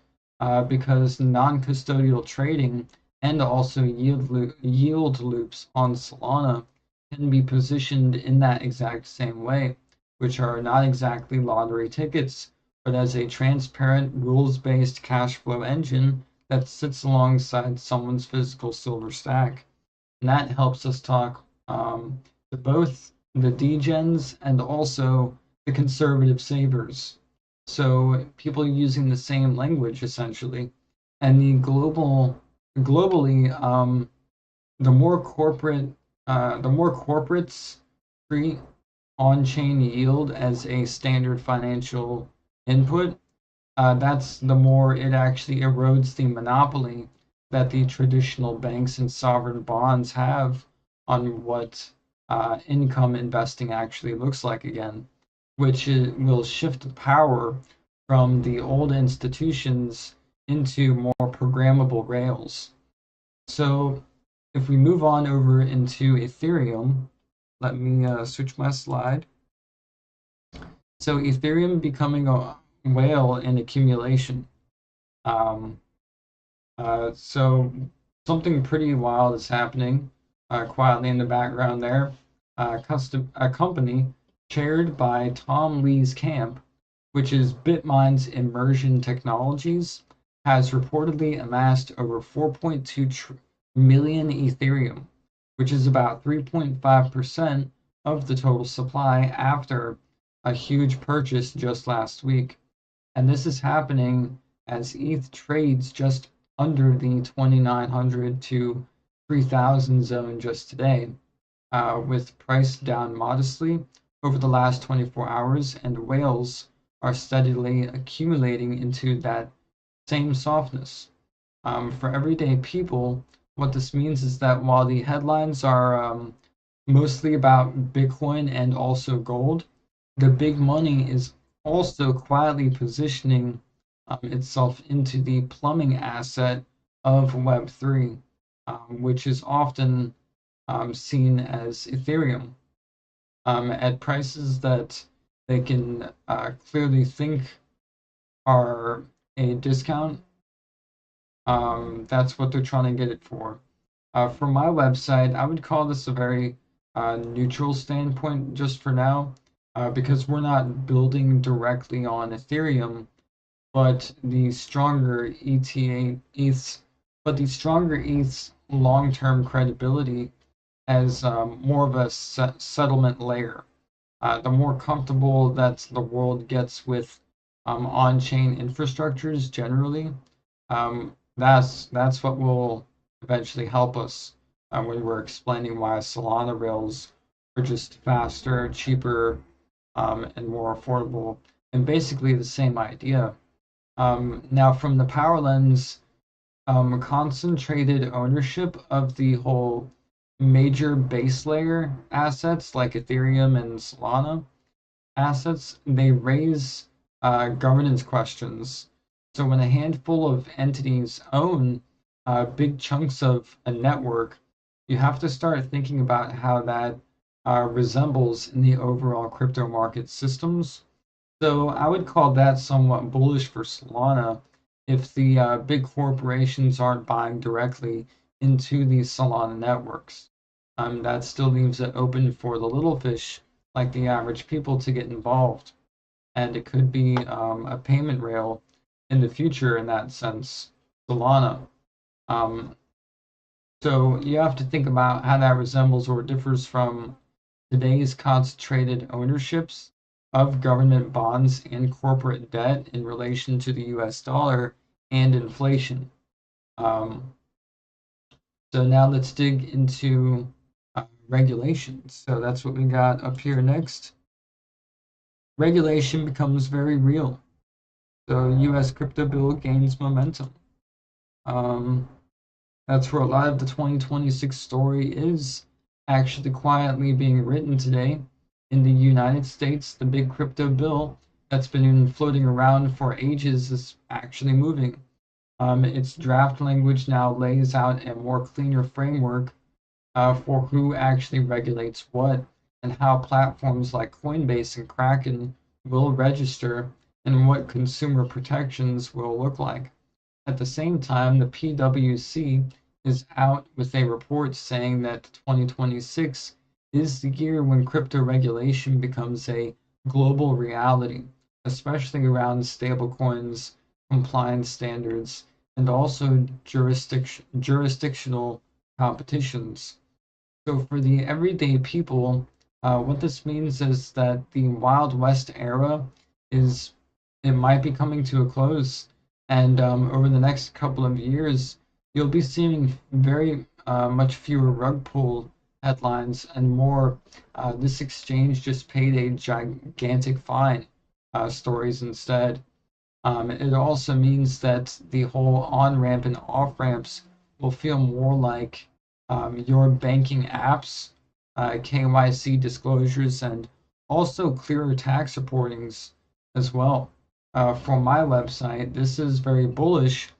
because non custodial trading and also yield loops on Solana can be positioned in that exact same way, which are not exactly lottery tickets, but as a transparent, rules based cash flow engine that sits alongside someone's physical silver stack. And that helps us talk to both the degens and also the conservative savers. So people using the same language essentially, and globally, the more the more corporates treat on-chain yield as a standard financial input, that's the more it actually erodes the monopoly that the traditional banks and sovereign bonds have on what income investing actually looks like again, which will shift the power from the old institutions into more programmable rails. So if we move on over into Ethereum, let me switch my slide. So Ethereum becoming a whale in accumulation. Um, so something pretty wild is happening quietly in the background there. A company chaired by Tom Lee's camp, which is Bitmine's Immersion Technologies, has reportedly amassed over 4.2 million Ethereum, which is about 3.5% of the total supply after a huge purchase just last week. And this is happening as ETH trades just under the 2,900 to 3,000 zone just today, with price down modestly over the last 24 hours, and whales are steadily accumulating into that same softness. For everyday people, what this means is that while the headlines are mostly about Bitcoin and also gold, the big money is also quietly positioning itself into the plumbing asset of Web3, which is often seen as Ethereum at prices that they can clearly think are a discount. That's what they're trying to get it for. For my website, I would call this a very neutral standpoint just for now, because we're not building directly on Ethereum, but the stronger ETA ETH's, but the stronger ETH's long-term credibility as more of a settlement layer. The more comfortable that the world gets with on-chain infrastructures generally, that's what will eventually help us when we're explaining why Solana rails are just faster, cheaper, and more affordable, and basically the same idea. Now, from the power lens, concentrated ownership of the whole major base layer assets like Ethereum and Solana assets, they raise governance questions. So when a handful of entities own big chunks of a network, you have to start thinking about how that resembles in the overall crypto market systems. So I would call that somewhat bullish for Solana if the big corporations aren't buying directly into these Solana networks. That still leaves it open for the little fish like the average people to get involved. And it could be a payment rail in the future in that sense, Solana. Um, so you have to think about how that resembles or differs from today's concentrated ownerships of government bonds and corporate debt in relation to the US dollar and inflation. Um, so now let's dig into regulations. So that's what we got up here next. Regulation becomes very real. So US crypto bill gains momentum. Um, that's where a lot of the 2026 story is actually quietly being written today. In the United States, the big crypto bill that's been floating around for ages is actually moving. Its draft language now lays out a more cleaner framework for who actually regulates what and how platforms like Coinbase and Kraken will register and what consumer protections will look like. At the same time, the PwC is out with a report saying that 2026 is the year when crypto regulation becomes a global reality, especially around stablecoins, compliance standards, and also jurisdictional competitions. So for the everyday people, what this means is that the Wild West era is it might be coming to a close, and over the next couple of years, you'll be seeing very much fewer rug pull headlines and more. This exchange just paid a gigantic fine stories instead. It also means that the whole on ramp and off ramps will feel more like your banking apps, KYC disclosures, and also clearer tax reportings as well. For my website, this is very bullish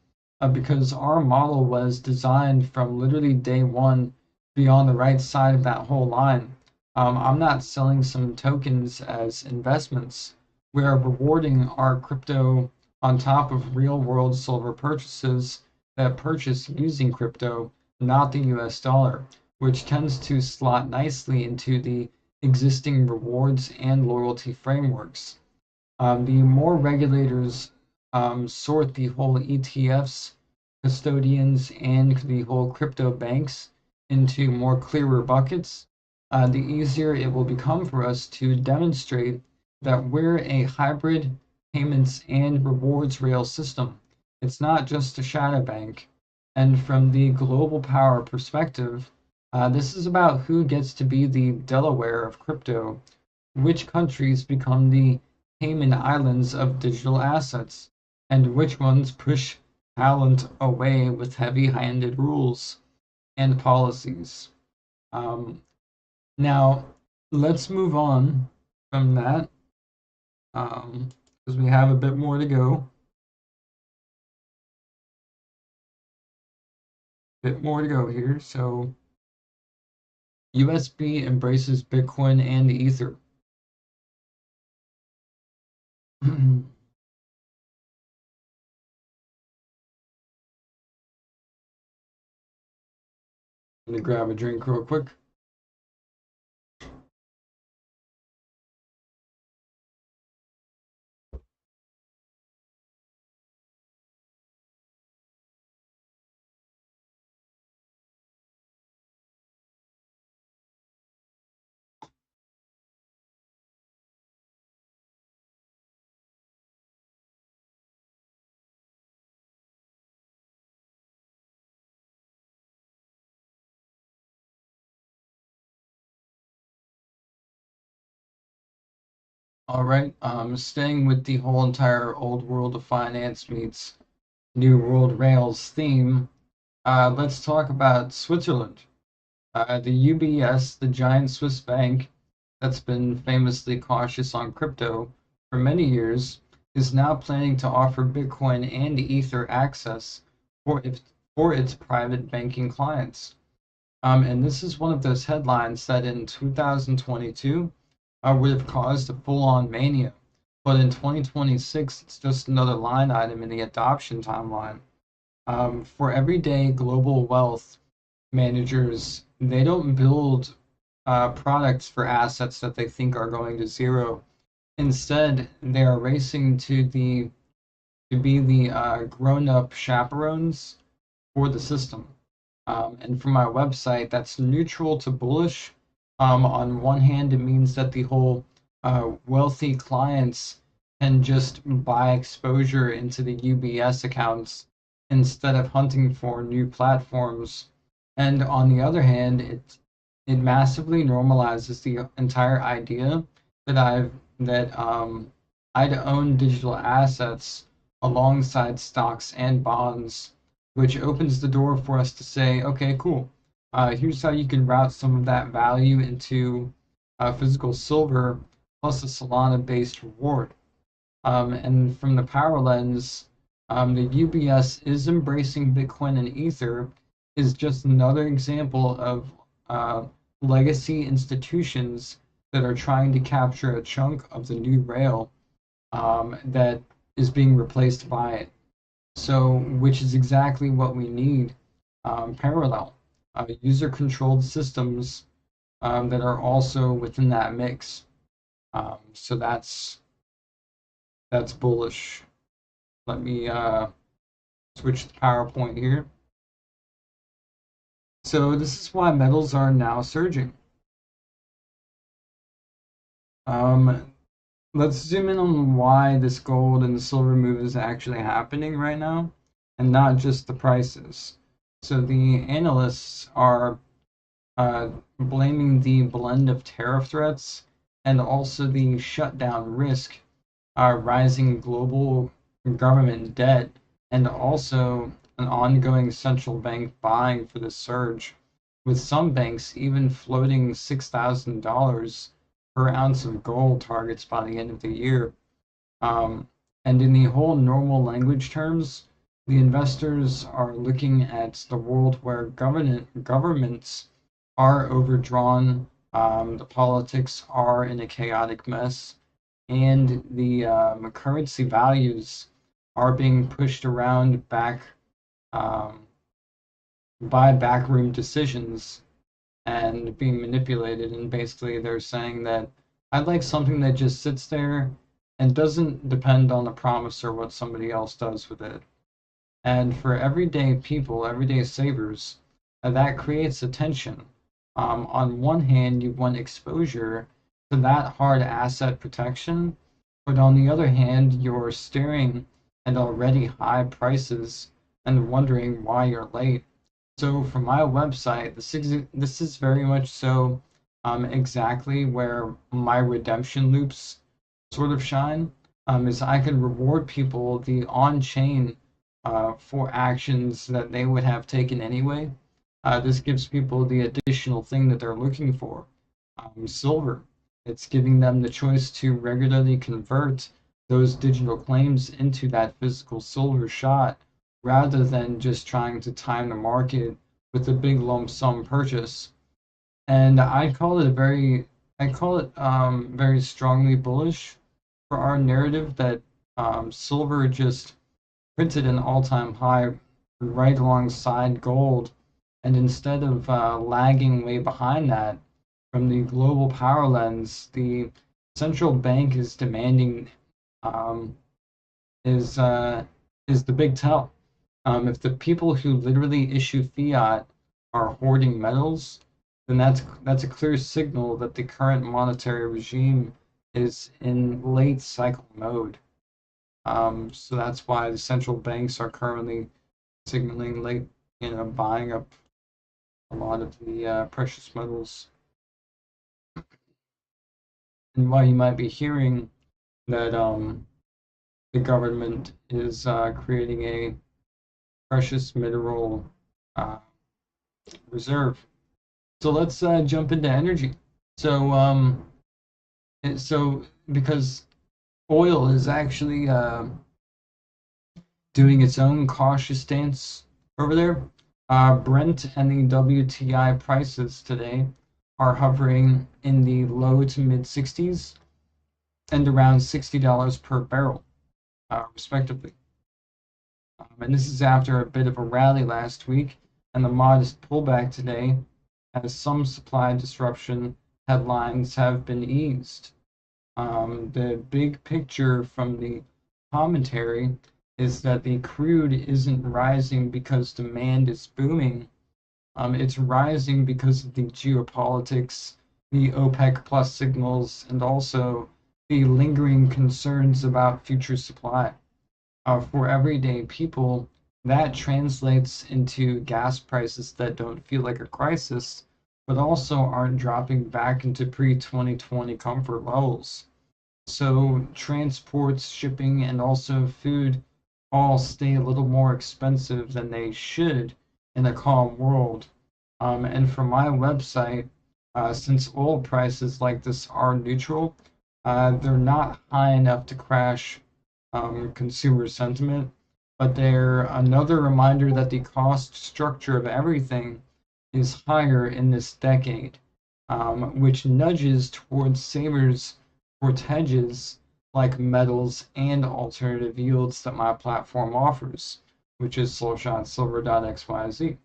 because our model was designed from literally day one to be on the right side of that whole line. I'm not selling some tokens as investments. We are rewarding our crypto on top of real world silver purchases that purchase using crypto, not the US dollar, which tends to slot nicely into the existing rewards and loyalty frameworks. The more regulators sort the whole ETFs, custodians, and the whole crypto banks into more clearer buckets, the easier it will become for us to demonstrate that we're a hybrid payments and rewards rail system. It's not just a shadow bank. And from the global power perspective, this is about who gets to be the Delaware of crypto, which countries become the Cayman Islands of digital assets, and which ones push talent away with heavy handed rules and policies. Um, Now, let's move on from that because we have a bit more to go. Bit more to go here. So, USB embraces Bitcoin and Ether. I'm gonna grab a drink real quick. All right, staying with the whole entire old world of finance meets new world rails theme, let's talk about Switzerland. The UBS, the giant Swiss bank that's been famously cautious on crypto for many years, is now planning to offer Bitcoin and Ether access for its private banking clients. And this is one of those headlines that in 2022 would have caused a full-on mania. But in 2026, it's just another line item in the adoption timeline. For everyday global wealth managers, they don't build products for assets that they think are going to zero. Instead, they are racing to be the grown-up chaperones for the system. And from my website, that's neutral to bullish. On one hand, it means that the whole wealthy clients can just buy exposure into the UBS accounts instead of hunting for new platforms. And on the other hand, it massively normalizes the entire idea that I'd own digital assets alongside stocks and bonds, which opens the door for us to say, okay, cool. Here's how you can route some of that value into physical silver plus a Solana-based reward. And from the power lens, the UBS is embracing Bitcoin and Ether is just another example of legacy institutions that are trying to capture a chunk of the new rail that is being replaced by it. So, which is exactly what we need, parallel user-controlled systems that are also within that mix. So that's bullish. Let me switch to PowerPoint here. So this is why metals are now surging. Let's zoom in on why this gold and silver move is actually happening right now, and not just the prices. So the analysts are blaming the blend of tariff threats and also the shutdown risk, rising global government debt, and also an ongoing central bank buying for the surge, with some banks even floating $6,000 per ounce of gold targets by the end of the year. And in the whole normal language terms, the investors are looking at the world where governments are overdrawn, the politics are in a chaotic mess, and the currency values are being pushed around back by backroom decisions and being manipulated. And basically, they're saying that I'd like something that just sits there and doesn't depend on the promise or what somebody else does with it. And for everyday people, everyday savers, that creates a tension. On one hand, you want exposure to that hard asset protection, but on the other hand, you're staring at already high prices and wondering why you're late. So for my website, this is very much so exactly where my redemption loops sort of shine. Is I can reward people the on-chain for actions that they would have taken anyway. This gives people the additional thing that they're looking for, silver. It's giving them the choice to regularly convert those digital claims into that physical silver shot rather than just trying to time the market with a big lump sum purchase. And I call it very strongly bullish for our narrative that silver just printed an all-time high right alongside gold, and instead of lagging way behind that, from the global power lens, the central bank is demanding um, is uh, is the big tell. If the people who literally issue fiat are hoarding metals, then that's a clear signal that the current monetary regime is in late cycle mode. So that's why the central banks are currently signaling late, buying up a lot of the precious metals, and why you might be hearing that the government is creating a precious mineral uh, reserve. So let's jump into energy. So so because oil is actually doing its own cautious stance over there, Brent and the WTI prices today are hovering in the low to mid 60s and around $60 per barrel, respectively. And this is after a bit of a rally last week and the modest pullback today. as some supply disruption headlines have been eased. The big picture from the commentary is that the crude isn't rising because demand is booming. It's rising because of the geopolitics, the OPEC plus signals, and also the lingering concerns about future supply. For everyday people, that translates into gas prices that don't feel like a crisis, but also aren't dropping back into pre-2020 comfort levels. So transports, shipping, and also food all stay a little more expensive than they should in a calm world. And for my website, since oil prices like this are neutral, they're not high enough to crash consumer sentiment, but they're another reminder that the cost structure of everything is higher in this decade, which nudges towards savers towards hedges like metals and alternative yields that my platform offers, which is SolShot Silver.xyz.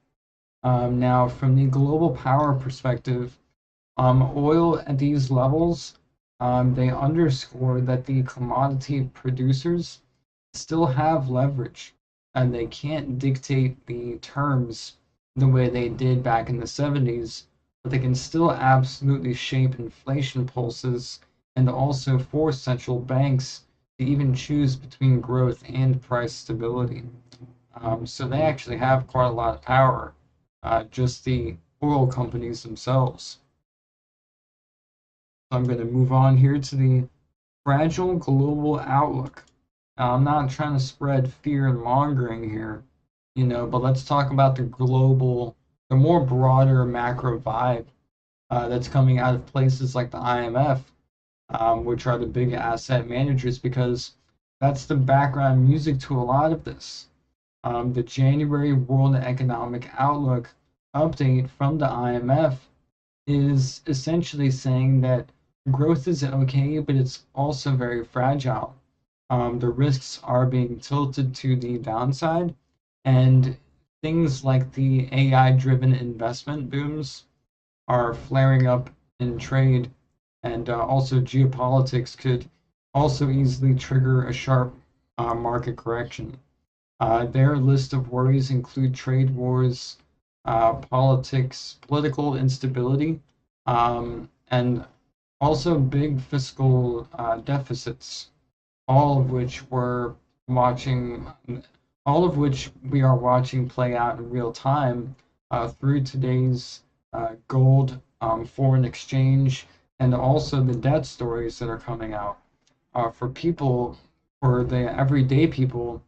Now, from the global power perspective, oil at these levels, they underscore that the commodity producers still have leverage and they can't dictate the terms the way they did back in the 70s, but they can still absolutely shape inflation pulses and also force central banks to even choose between growth and price stability. So they actually have quite a lot of power, just the oil companies themselves. I'm going to move on here to the fragile global outlook. Now, I'm not trying to spread fear and mongering here, but let's talk about the more broader macro vibe that's coming out of places like the IMF, which are the big asset managers, because that's the background music to a lot of this. The January World Economic Outlook update from the IMF is essentially saying that growth is okay, but it's also very fragile. The risks are being tilted to the downside, and things like the AI driven investment booms are flaring up in trade, and also geopolitics could also easily trigger a sharp market correction. Their list of worries include trade wars, political instability, and also big fiscal deficits, all of which we're watching, all of which we are watching play out in real time through today's gold, foreign exchange, and also the debt stories that are coming out. For people, for the everyday people,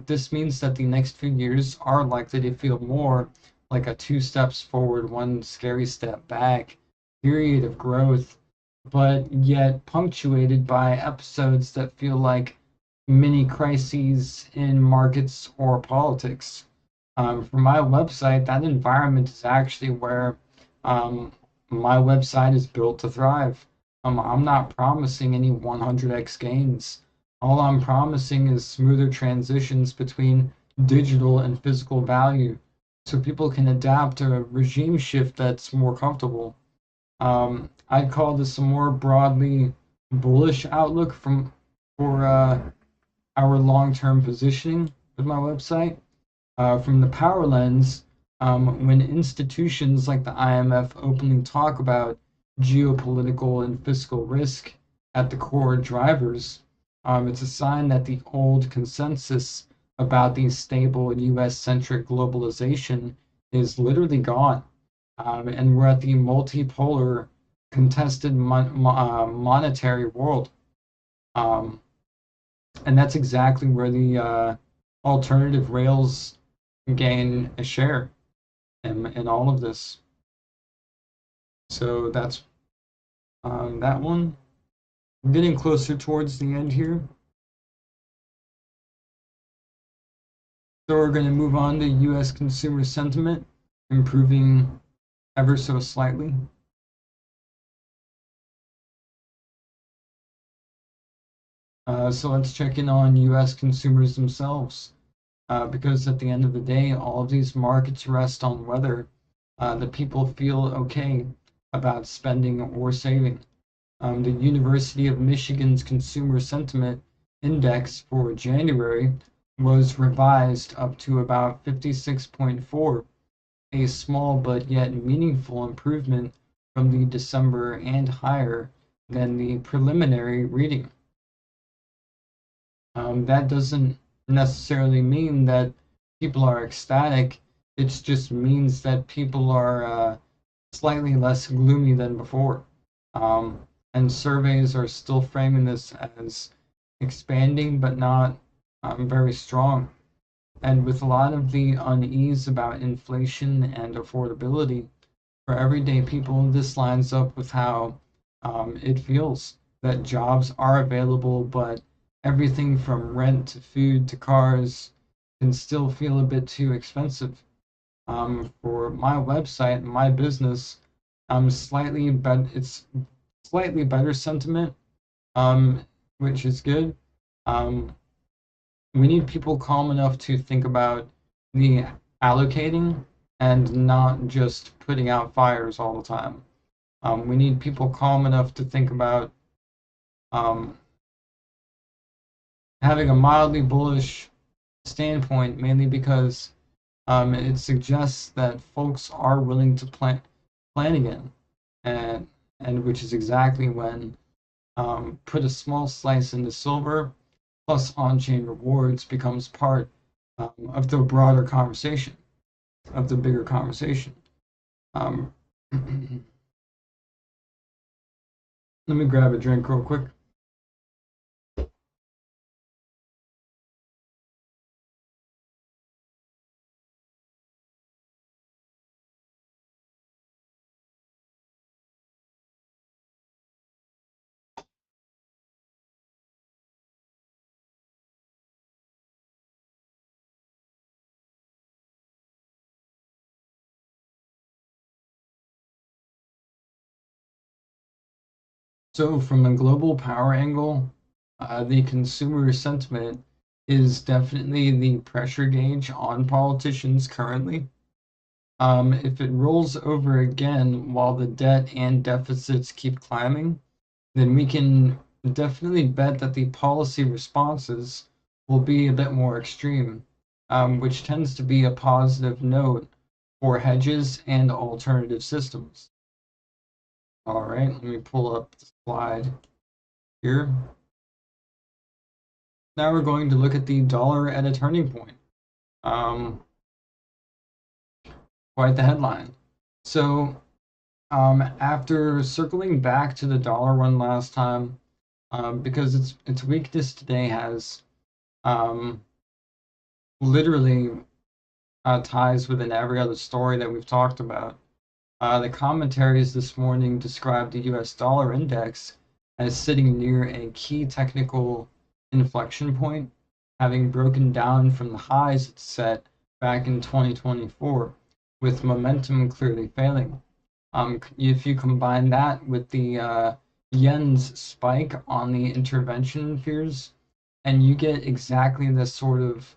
this means that the next few years are likely to feel more like a two steps forward, one scary step back period of growth, but yet punctuated by episodes that feel like mini crises in markets or politics. For my website, that environment is actually where my website is built to thrive. I'm not promising any 100x gains. All I'm promising is smoother transitions between digital and physical value so people can adapt to a regime shift that's more comfortable. I'd call this a more broadly bullish outlook for our long-term positioning with my website. From the power lens, when institutions like the IMF openly talk about geopolitical and fiscal risk at the core drivers, it's a sign that the old consensus about the stable US-centric globalization is literally gone. And we're at the multipolar, contested monetary world. Um, and that's exactly where the alternative rails gain a share in all of this. So that's that one. I'm getting closer towards the end here. So we're going to move on to US consumer sentiment, improving ever so slightly. So let's check in on US consumers themselves, because at the end of the day, all of these markets rest on weather. that people feel okay about spending or saving. The University of Michigan's Consumer Sentiment Index for January was revised up to about 56.4, a small but yet meaningful improvement from the December and higher than the preliminary reading. That doesn't necessarily mean that people are ecstatic. It just means that people are slightly less gloomy than before. And surveys are still framing this as expanding but not very strong. And with a lot of the unease about inflation and affordability for everyday people, this lines up with how it feels that jobs are available, but everything from rent to food to cars can still feel a bit too expensive. For my website and my business, it's slightly better sentiment, um, which is good. Um, we need people calm enough to think about the allocating and not just putting out fires all the time. We need people calm enough to think about um, having a mildly bullish standpoint, mainly because it suggests that folks are willing to plan again, and which is exactly when put a small slice into silver plus on-chain rewards becomes part of the broader conversation, of the bigger conversation. Um, Let me grab a drink real quick. So, from a global power angle, the consumer sentiment is definitely the pressure gauge on politicians currently. If it rolls over again while the debt and deficits keep climbing, then we can definitely bet that the policy responses will be a bit more extreme, which tends to be a positive note for hedges and alternative systems. All right, let me pull up the slide here. Now we're going to look at the dollar at a turning point. Um, Quite the headline. So, after circling back to the dollar one last time, because its weakness today has um, literally ties within every other story that we've talked about. The commentaries this morning described the US dollar index as sitting near a key technical inflection point, having broken down from the highs it set back in 2024, with momentum clearly failing. If you combine that with the yen's spike on the intervention fears, and you get exactly this sort of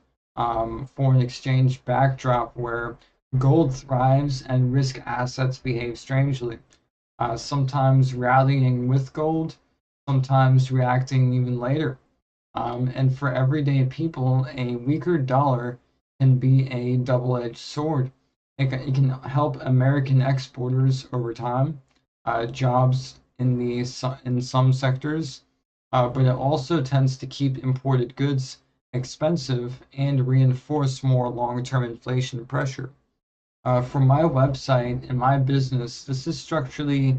foreign exchange backdrop where gold thrives and risk assets behave strangely, sometimes rallying with gold, sometimes reacting even later. And for everyday people, a weaker dollar can be a double-edged sword. It can help American exporters over time, jobs in some sectors, but it also tends to keep imported goods expensive and reinforce more long-term inflation pressure. For my website and my business, this is structurally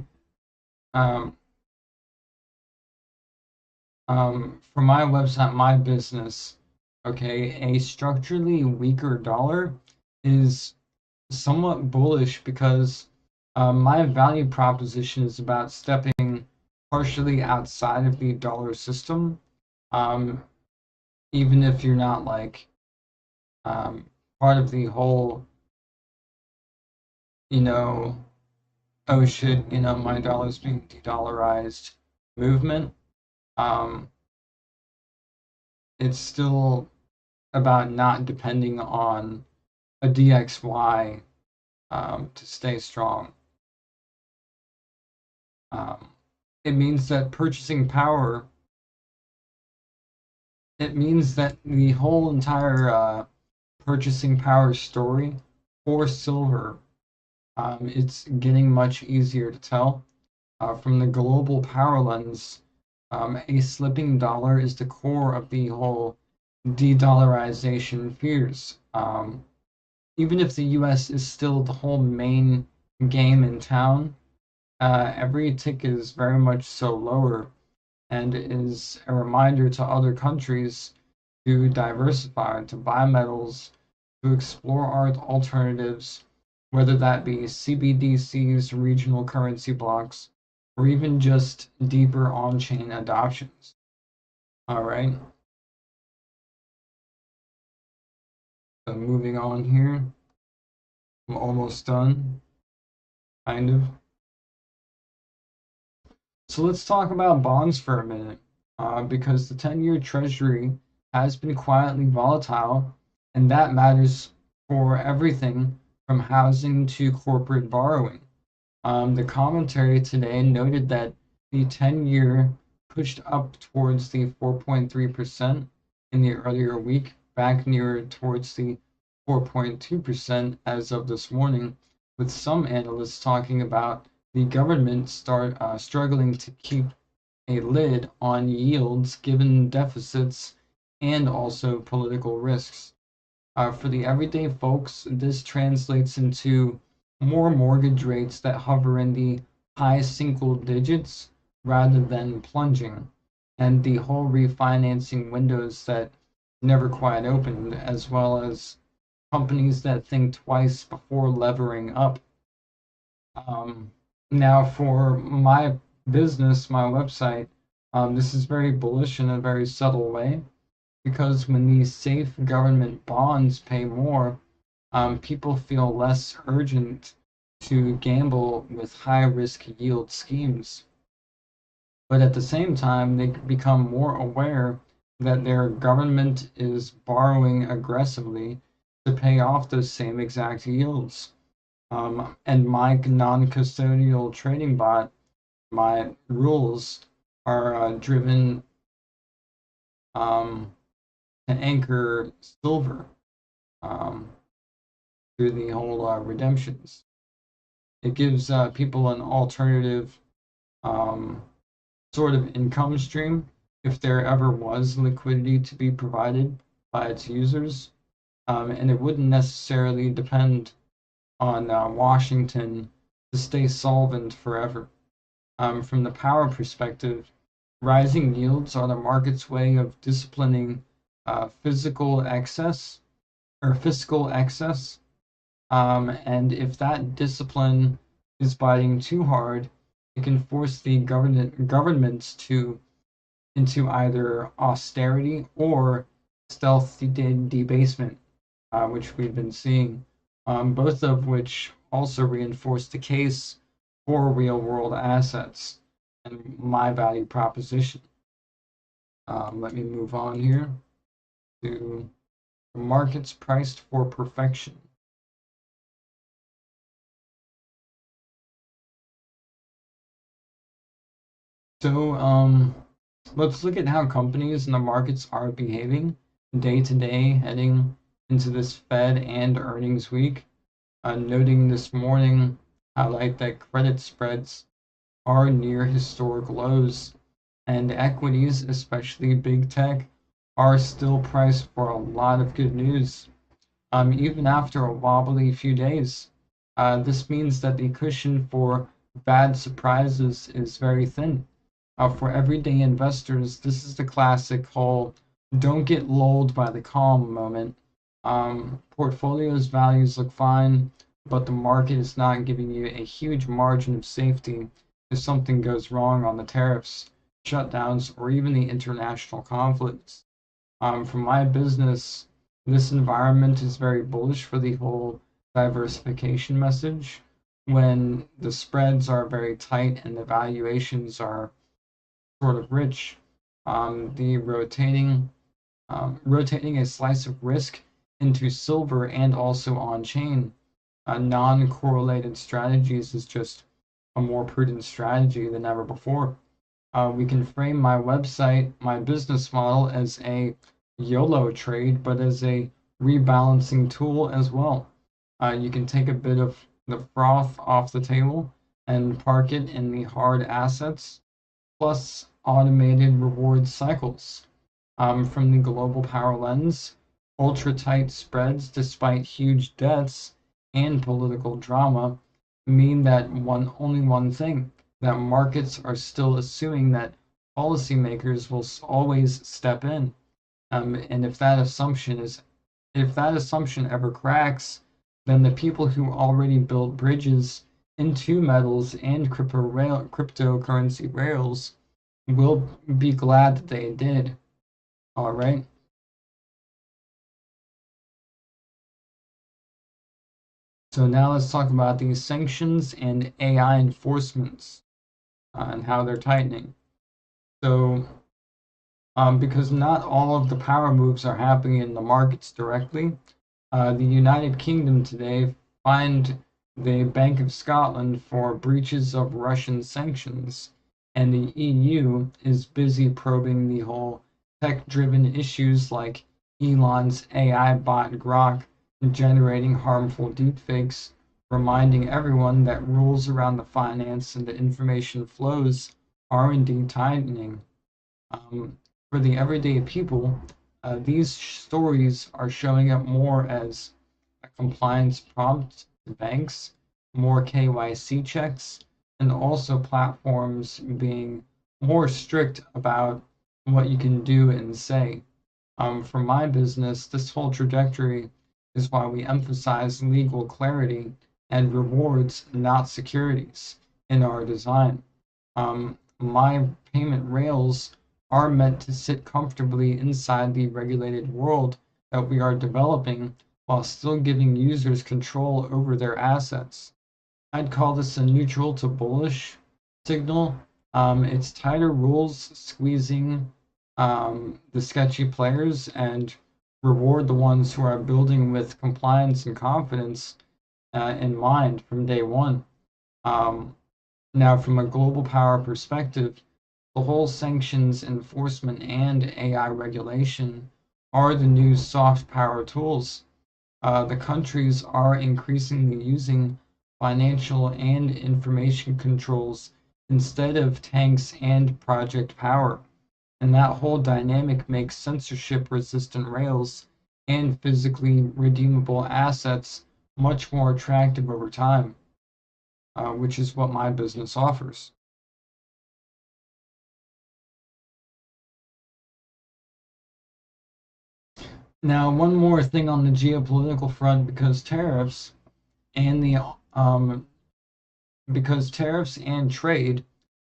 um, for my website, my business, okay, a structurally weaker dollar is somewhat bullish because my value proposition is about stepping partially outside of the dollar system, um, even if you're not like um, part of the whole, you know, oh shit, my dollar's being de-dollarized movement. Um, it's still about not depending on a DXY to stay strong. Um, it means that purchasing power, it means that the whole entire purchasing power story for silver, it's getting much easier to tell. From the global power lens, a slipping dollar is the core of the whole de-dollarization fears. Even if the US is still the whole main game in town, every tick is very much so lower and is a reminder to other countries to diversify, to buy metals, to explore art alternatives, whether that be CBDCs, regional currency blocks, or even just deeper on chain adoptions. All right, so moving on here. I'm almost done, kind of. So let's talk about bonds for a minute, because the 10-year Treasury has been quietly volatile, and that matters for everything from housing to corporate borrowing. The commentary today noted that the 10-year pushed up towards the 4.3% in the earlier week, back nearer towards the 4.2% as of this morning, with some analysts talking about the government struggling to keep a lid on yields given deficits and also political risks. For the everyday folks, this translates into more mortgage rates that hover in the high single digits rather than plunging, and the whole refinancing windows that never quite opened, as well as companies that think twice before levering up. Um, Now, for my business, my website, this is very bullish in a very subtle way because when these safe government bonds pay more, people feel less urgent to gamble with high risk yield schemes. But at the same time, they become more aware that their government is borrowing aggressively to pay off those same exact yields. And my non custodial trading bot, my rules are driven um, to anchor silver um, through the whole redemptions. It gives people an alternative um, sort of income stream if there ever was liquidity to be provided by its users. And it wouldn't necessarily depend on Washington to stay solvent forever. From the power perspective, rising yields are the market's way of disciplining physical excess or fiscal excess. And if that discipline is biting too hard, it can force the governments to into either austerity or stealthy debasement, which we've been seeing, both of which also reinforce the case for real world assets and my value proposition. Let me move on here to the markets priced for perfection. So let's look at how companies and the markets are behaving day to day heading into this Fed and earnings week. Noting this morning highlight that credit spreads are near historic lows, and equities, especially big tech, are still priced for a lot of good news, even after a wobbly few days. This means that the cushion for bad surprises is very thin. For everyday investors, this is the classic whole don't get lulled by the calm moment. Portfolios values look fine, but the market is not giving you a huge margin of safety if something goes wrong on the tariffs, shutdowns, or even the international conflicts. For my business, this environment is very bullish for the whole diversification message. When the spreads are very tight and the valuations are sort of rich, the rotating a slice of risk into silver and also on chain non-correlated strategies is just a more prudent strategy than ever before. We can frame my website, my business model as a YOLO trade, but as a rebalancing tool as well. You can take a bit of the froth off the table and park it in the hard assets, plus automated reward cycles. From the global power lens, ultra tight spreads, despite huge debts and political drama, mean that only one thing, that markets are still assuming that policymakers will always step in. And if that assumption ever cracks, then the people who already built bridges into metals and cryptocurrency rails will be glad that they did. All right. So now let's talk about these sanctions and AI enforcements and how they're tightening. So, because not all of the power moves are happening in the markets directly, the United Kingdom today fined the Bank of Scotland for breaches of Russian sanctions, and the EU is busy probing the whole tech-driven issues like Elon's AI bot Grok generating harmful deepfakes, reminding everyone that rules around the finance and the information flows are indeed tightening. For the everyday people, these stories are showing up more as a compliance prompt to banks, more KYC checks, and also platforms being more strict about what you can do and say. For my business, this whole trajectory is why we emphasize legal clarity and rewards, not securities, in our design. My payment rails are meant to sit comfortably inside the regulated world that we are developing while still giving users control over their assets. I'd call this a neutral to bullish signal. It's tighter rules squeezing the sketchy players and reward the ones who are building with compliance and confidence in mind from day one. Now, from a global power perspective, the whole sanctions enforcement and AI regulation are the new soft power tools. The countries are increasingly using financial and information controls instead of tanks and project power. And that whole dynamic makes censorship resistant rails and physically redeemable assets much more attractive over time, which is what my business offers. Now, one more thing on the geopolitical front, and the um, because tariffs and trade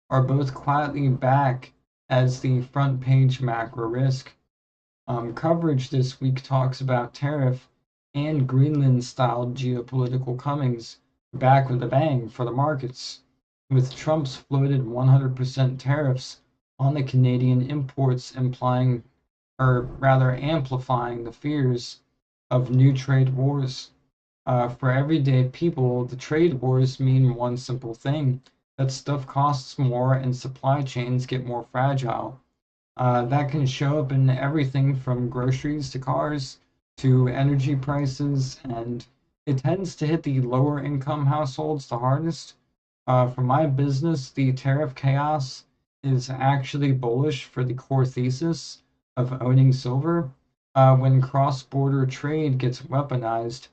are both quietly back as the front page macro risk. Coverage this week talks about tariff and Greenland-style geopolitical comings back with a bang for the markets, with Trump's floated 100% tariffs on the Canadian imports implying, or rather amplifying, the fears of new trade wars. For everyday people, the trade wars mean one simple thing, that stuff costs more and supply chains get more fragile. That can show up in everything from groceries to cars to energy prices, and it tends to hit the lower income households the hardest. For my business, the tariff chaos is actually bullish for the core thesis of owning silver. When cross border trade gets weaponized,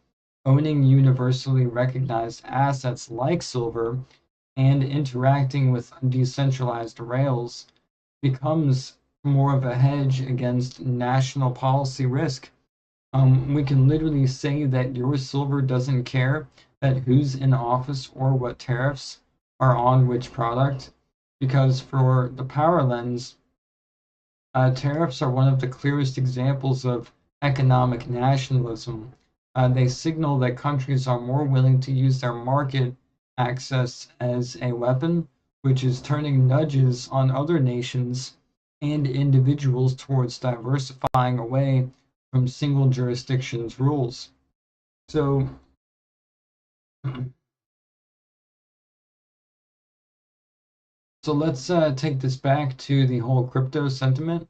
owning universally recognized assets like silver and interacting with decentralized rails becomes more of a hedge against national policy risk. We can literally say that your silver doesn't care that who's in office or what tariffs are on which product, because for the power lens, tariffs are one of the clearest examples of economic nationalism. They signal that countries are more willing to use their market access as a weapon, which is turning nudges on other nations and individuals towards diversifying away from single jurisdiction's rules. So So let's take this back to the whole crypto sentiment,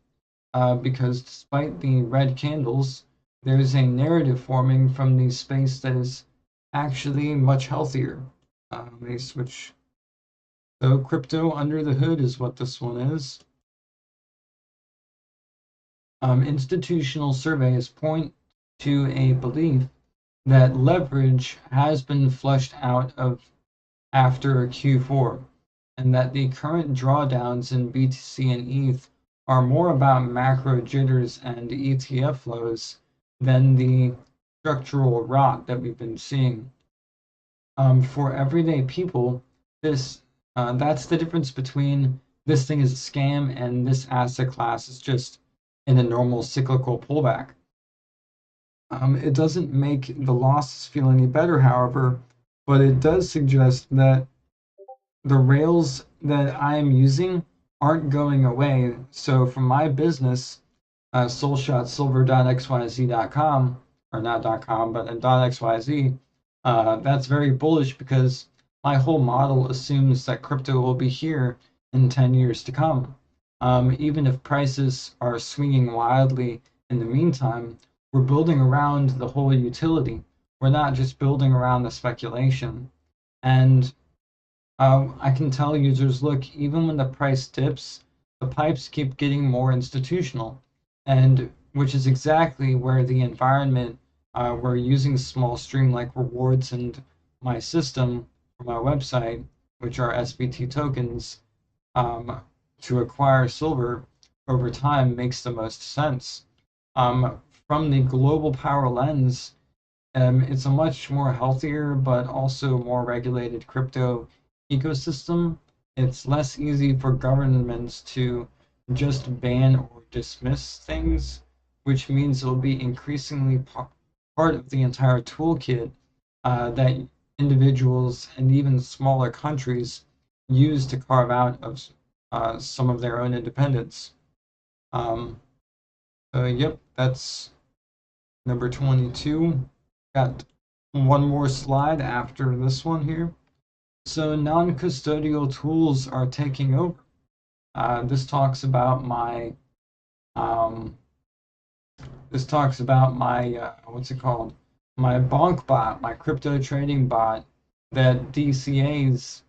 because despite the red candles, there's a narrative forming from the space that is actually much healthier. Let me switch. So crypto under the hood is what this one is. Institutional surveys point to a belief that leverage has been flushed out of after Q4, and that the current drawdowns in BTC and ETH are more about macro jitters and ETF flows than the structural rot that we've been seeing. For everyday people, this that's the difference between this thing is a scam and this asset class is just in a normal cyclical pullback. It doesn't make the losses feel any better, however, but it does suggest that the rails that I am using aren't going away. So for my business, SolShotSilver.xyz.com, or not .com, but .xyz, that's very bullish because my whole model assumes that crypto will be here in 10 years to come. Even if prices are swinging wildly in the meantime, we're building around the whole utility. We're not just building around the speculation. And I can tell users, look, even when the price dips, the pipes keep getting more institutional, and which is exactly where the environment we're using small stream like rewards and my system for my website, which are SBT tokens, um, to acquire silver over time makes the most sense. From the global power lens, it's a much more healthier but also more regulated crypto ecosystem. It's less easy for governments to just ban or dismiss things, which means it'll be increasingly part of the entire toolkit that individuals and even smaller countries use to carve out of some of their own independence. Um, yep, that's number 22. Got one more slide after this one here. So non-custodial tools are taking over. This talks about my what's it called? My bonk bot, my crypto trading bot that DCAs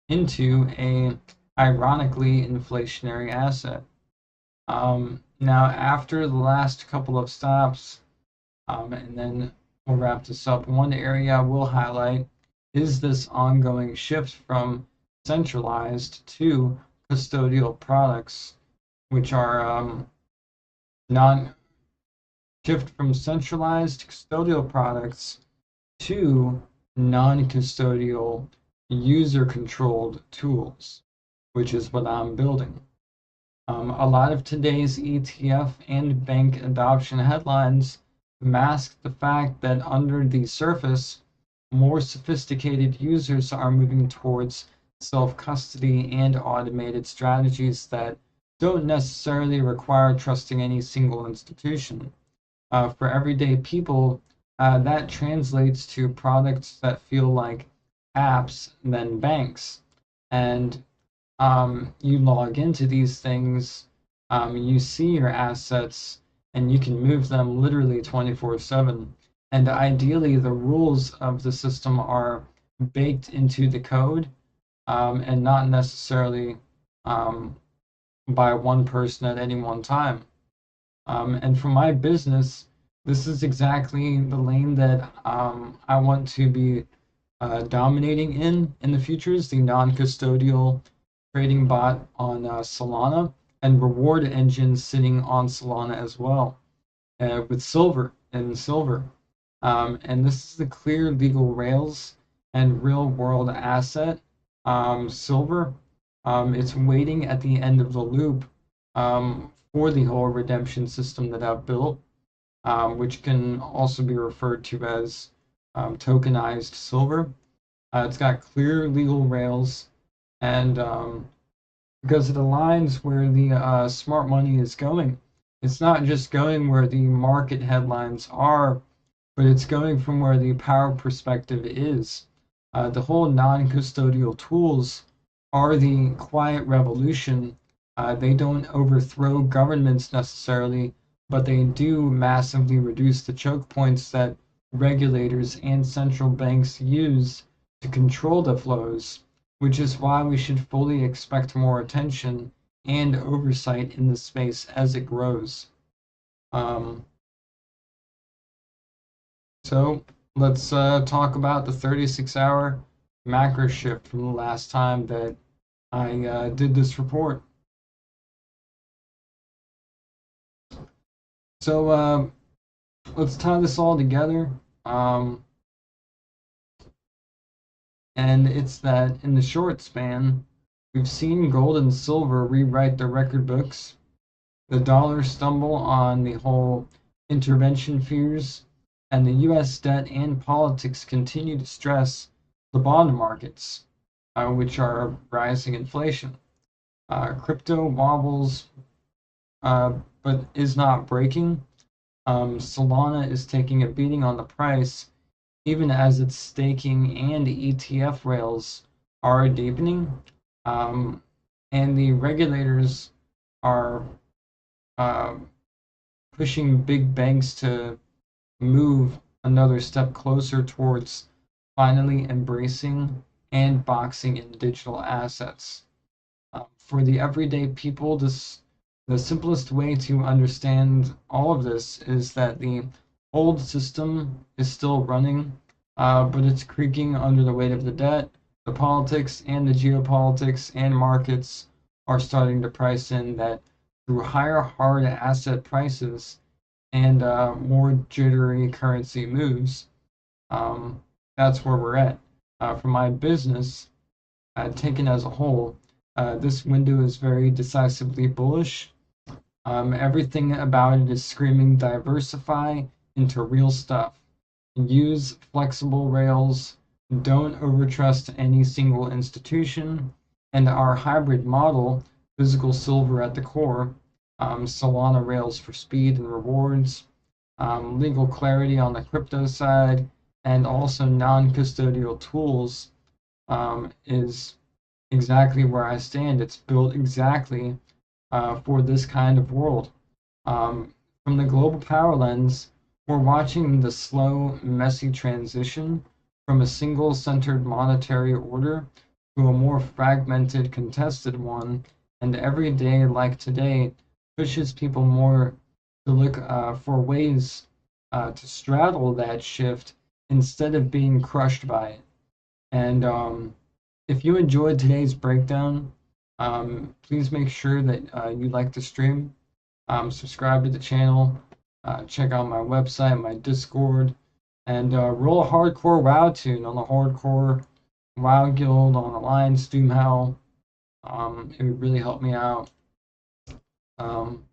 into a ironically inflationary asset. Now after the last couple of stops, and then we'll wrap this up. One area I will highlight is this ongoing shift from centralized to custodial products, which are non shift from centralized custodial products to non-custodial user-controlled tools, which is what I'm building. A lot of today's ETF and bank adoption headlines mask the fact that under the surface, more sophisticated users are moving towards self-custody and automated strategies that don't necessarily require trusting any single institution. For everyday people, that translates to products that feel like apps than banks. And you log into these things, you see your assets, and you can move them literally 24/7. And ideally, the rules of the system are baked into the code, and not necessarily um, by one person at any one time. And for my business, this is exactly the lane that I want to be dominating in the future, is the non-custodial trading bot on Solana and reward engines sitting on Solana as well, with silver and silver. And this is the clear legal rails and real world asset, silver. It's waiting at the end of the loop for the whole redemption system that I've built, which can also be referred to as tokenized silver. It's got clear legal rails, and because it aligns where the smart money is going. It's not just going where the market headlines are, but it's going from where the power perspective is. The whole non-custodial tools are the quiet revolution. They don't overthrow governments necessarily, but they do massively reduce the choke points that regulators and central banks use to control the flows, which is why we should fully expect more attention and oversight in this space as it grows. Um, so let's talk about the 36-hour macro shift from the last time that I did this report. So let's tie this all together. Um, and it's that in the short span, we've seen gold and silver rewrite their record books, the dollar stumble on the whole intervention fears, and the US debt and politics continue to stress the bond markets, which are rising inflation. Crypto wobbles, but is not breaking. Solana is taking a beating on the price, even as its staking and ETF rails are deepening. And the regulators are uh, pushing big banks to move another step closer towards finally embracing and boxing in digital assets. For the everyday people, the simplest way to understand all of this is that the old system is still running, but it's creaking under the weight of the debt. The politics and the geopolitics and markets are starting to price in that through higher hard asset prices and more jittery currency moves, that's where we're at. For my business, taken as a whole, this window is very decisively bullish. Everything about it is screaming diversify into real stuff. Use flexible rails. Don't overtrust any single institution. And our hybrid model, physical silver at the core, Solana rails for speed and rewards, legal clarity on the crypto side, and also non-custodial tools is exactly where I stand. It's built exactly for this kind of world. From the global power lens, we're watching the slow, messy transition from a single centered monetary order to a more fragmented, contested one, and every day like today pushes people more to look for ways to straddle that shift instead of being crushed by it. And if you enjoyed today's breakdown, please make sure that you like the stream, subscribe to the channel, check out my website, my Discord, and roll a hardcore WoW tune on the hardcore WoW guild on Alliance Doomhowl. It would really help me out. Um,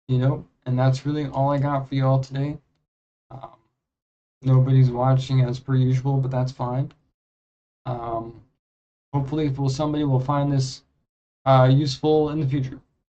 and that's really all I got for y'all today. Um, Nobody's watching as per usual, but that's fine. Hopefully, somebody will find this useful in the future.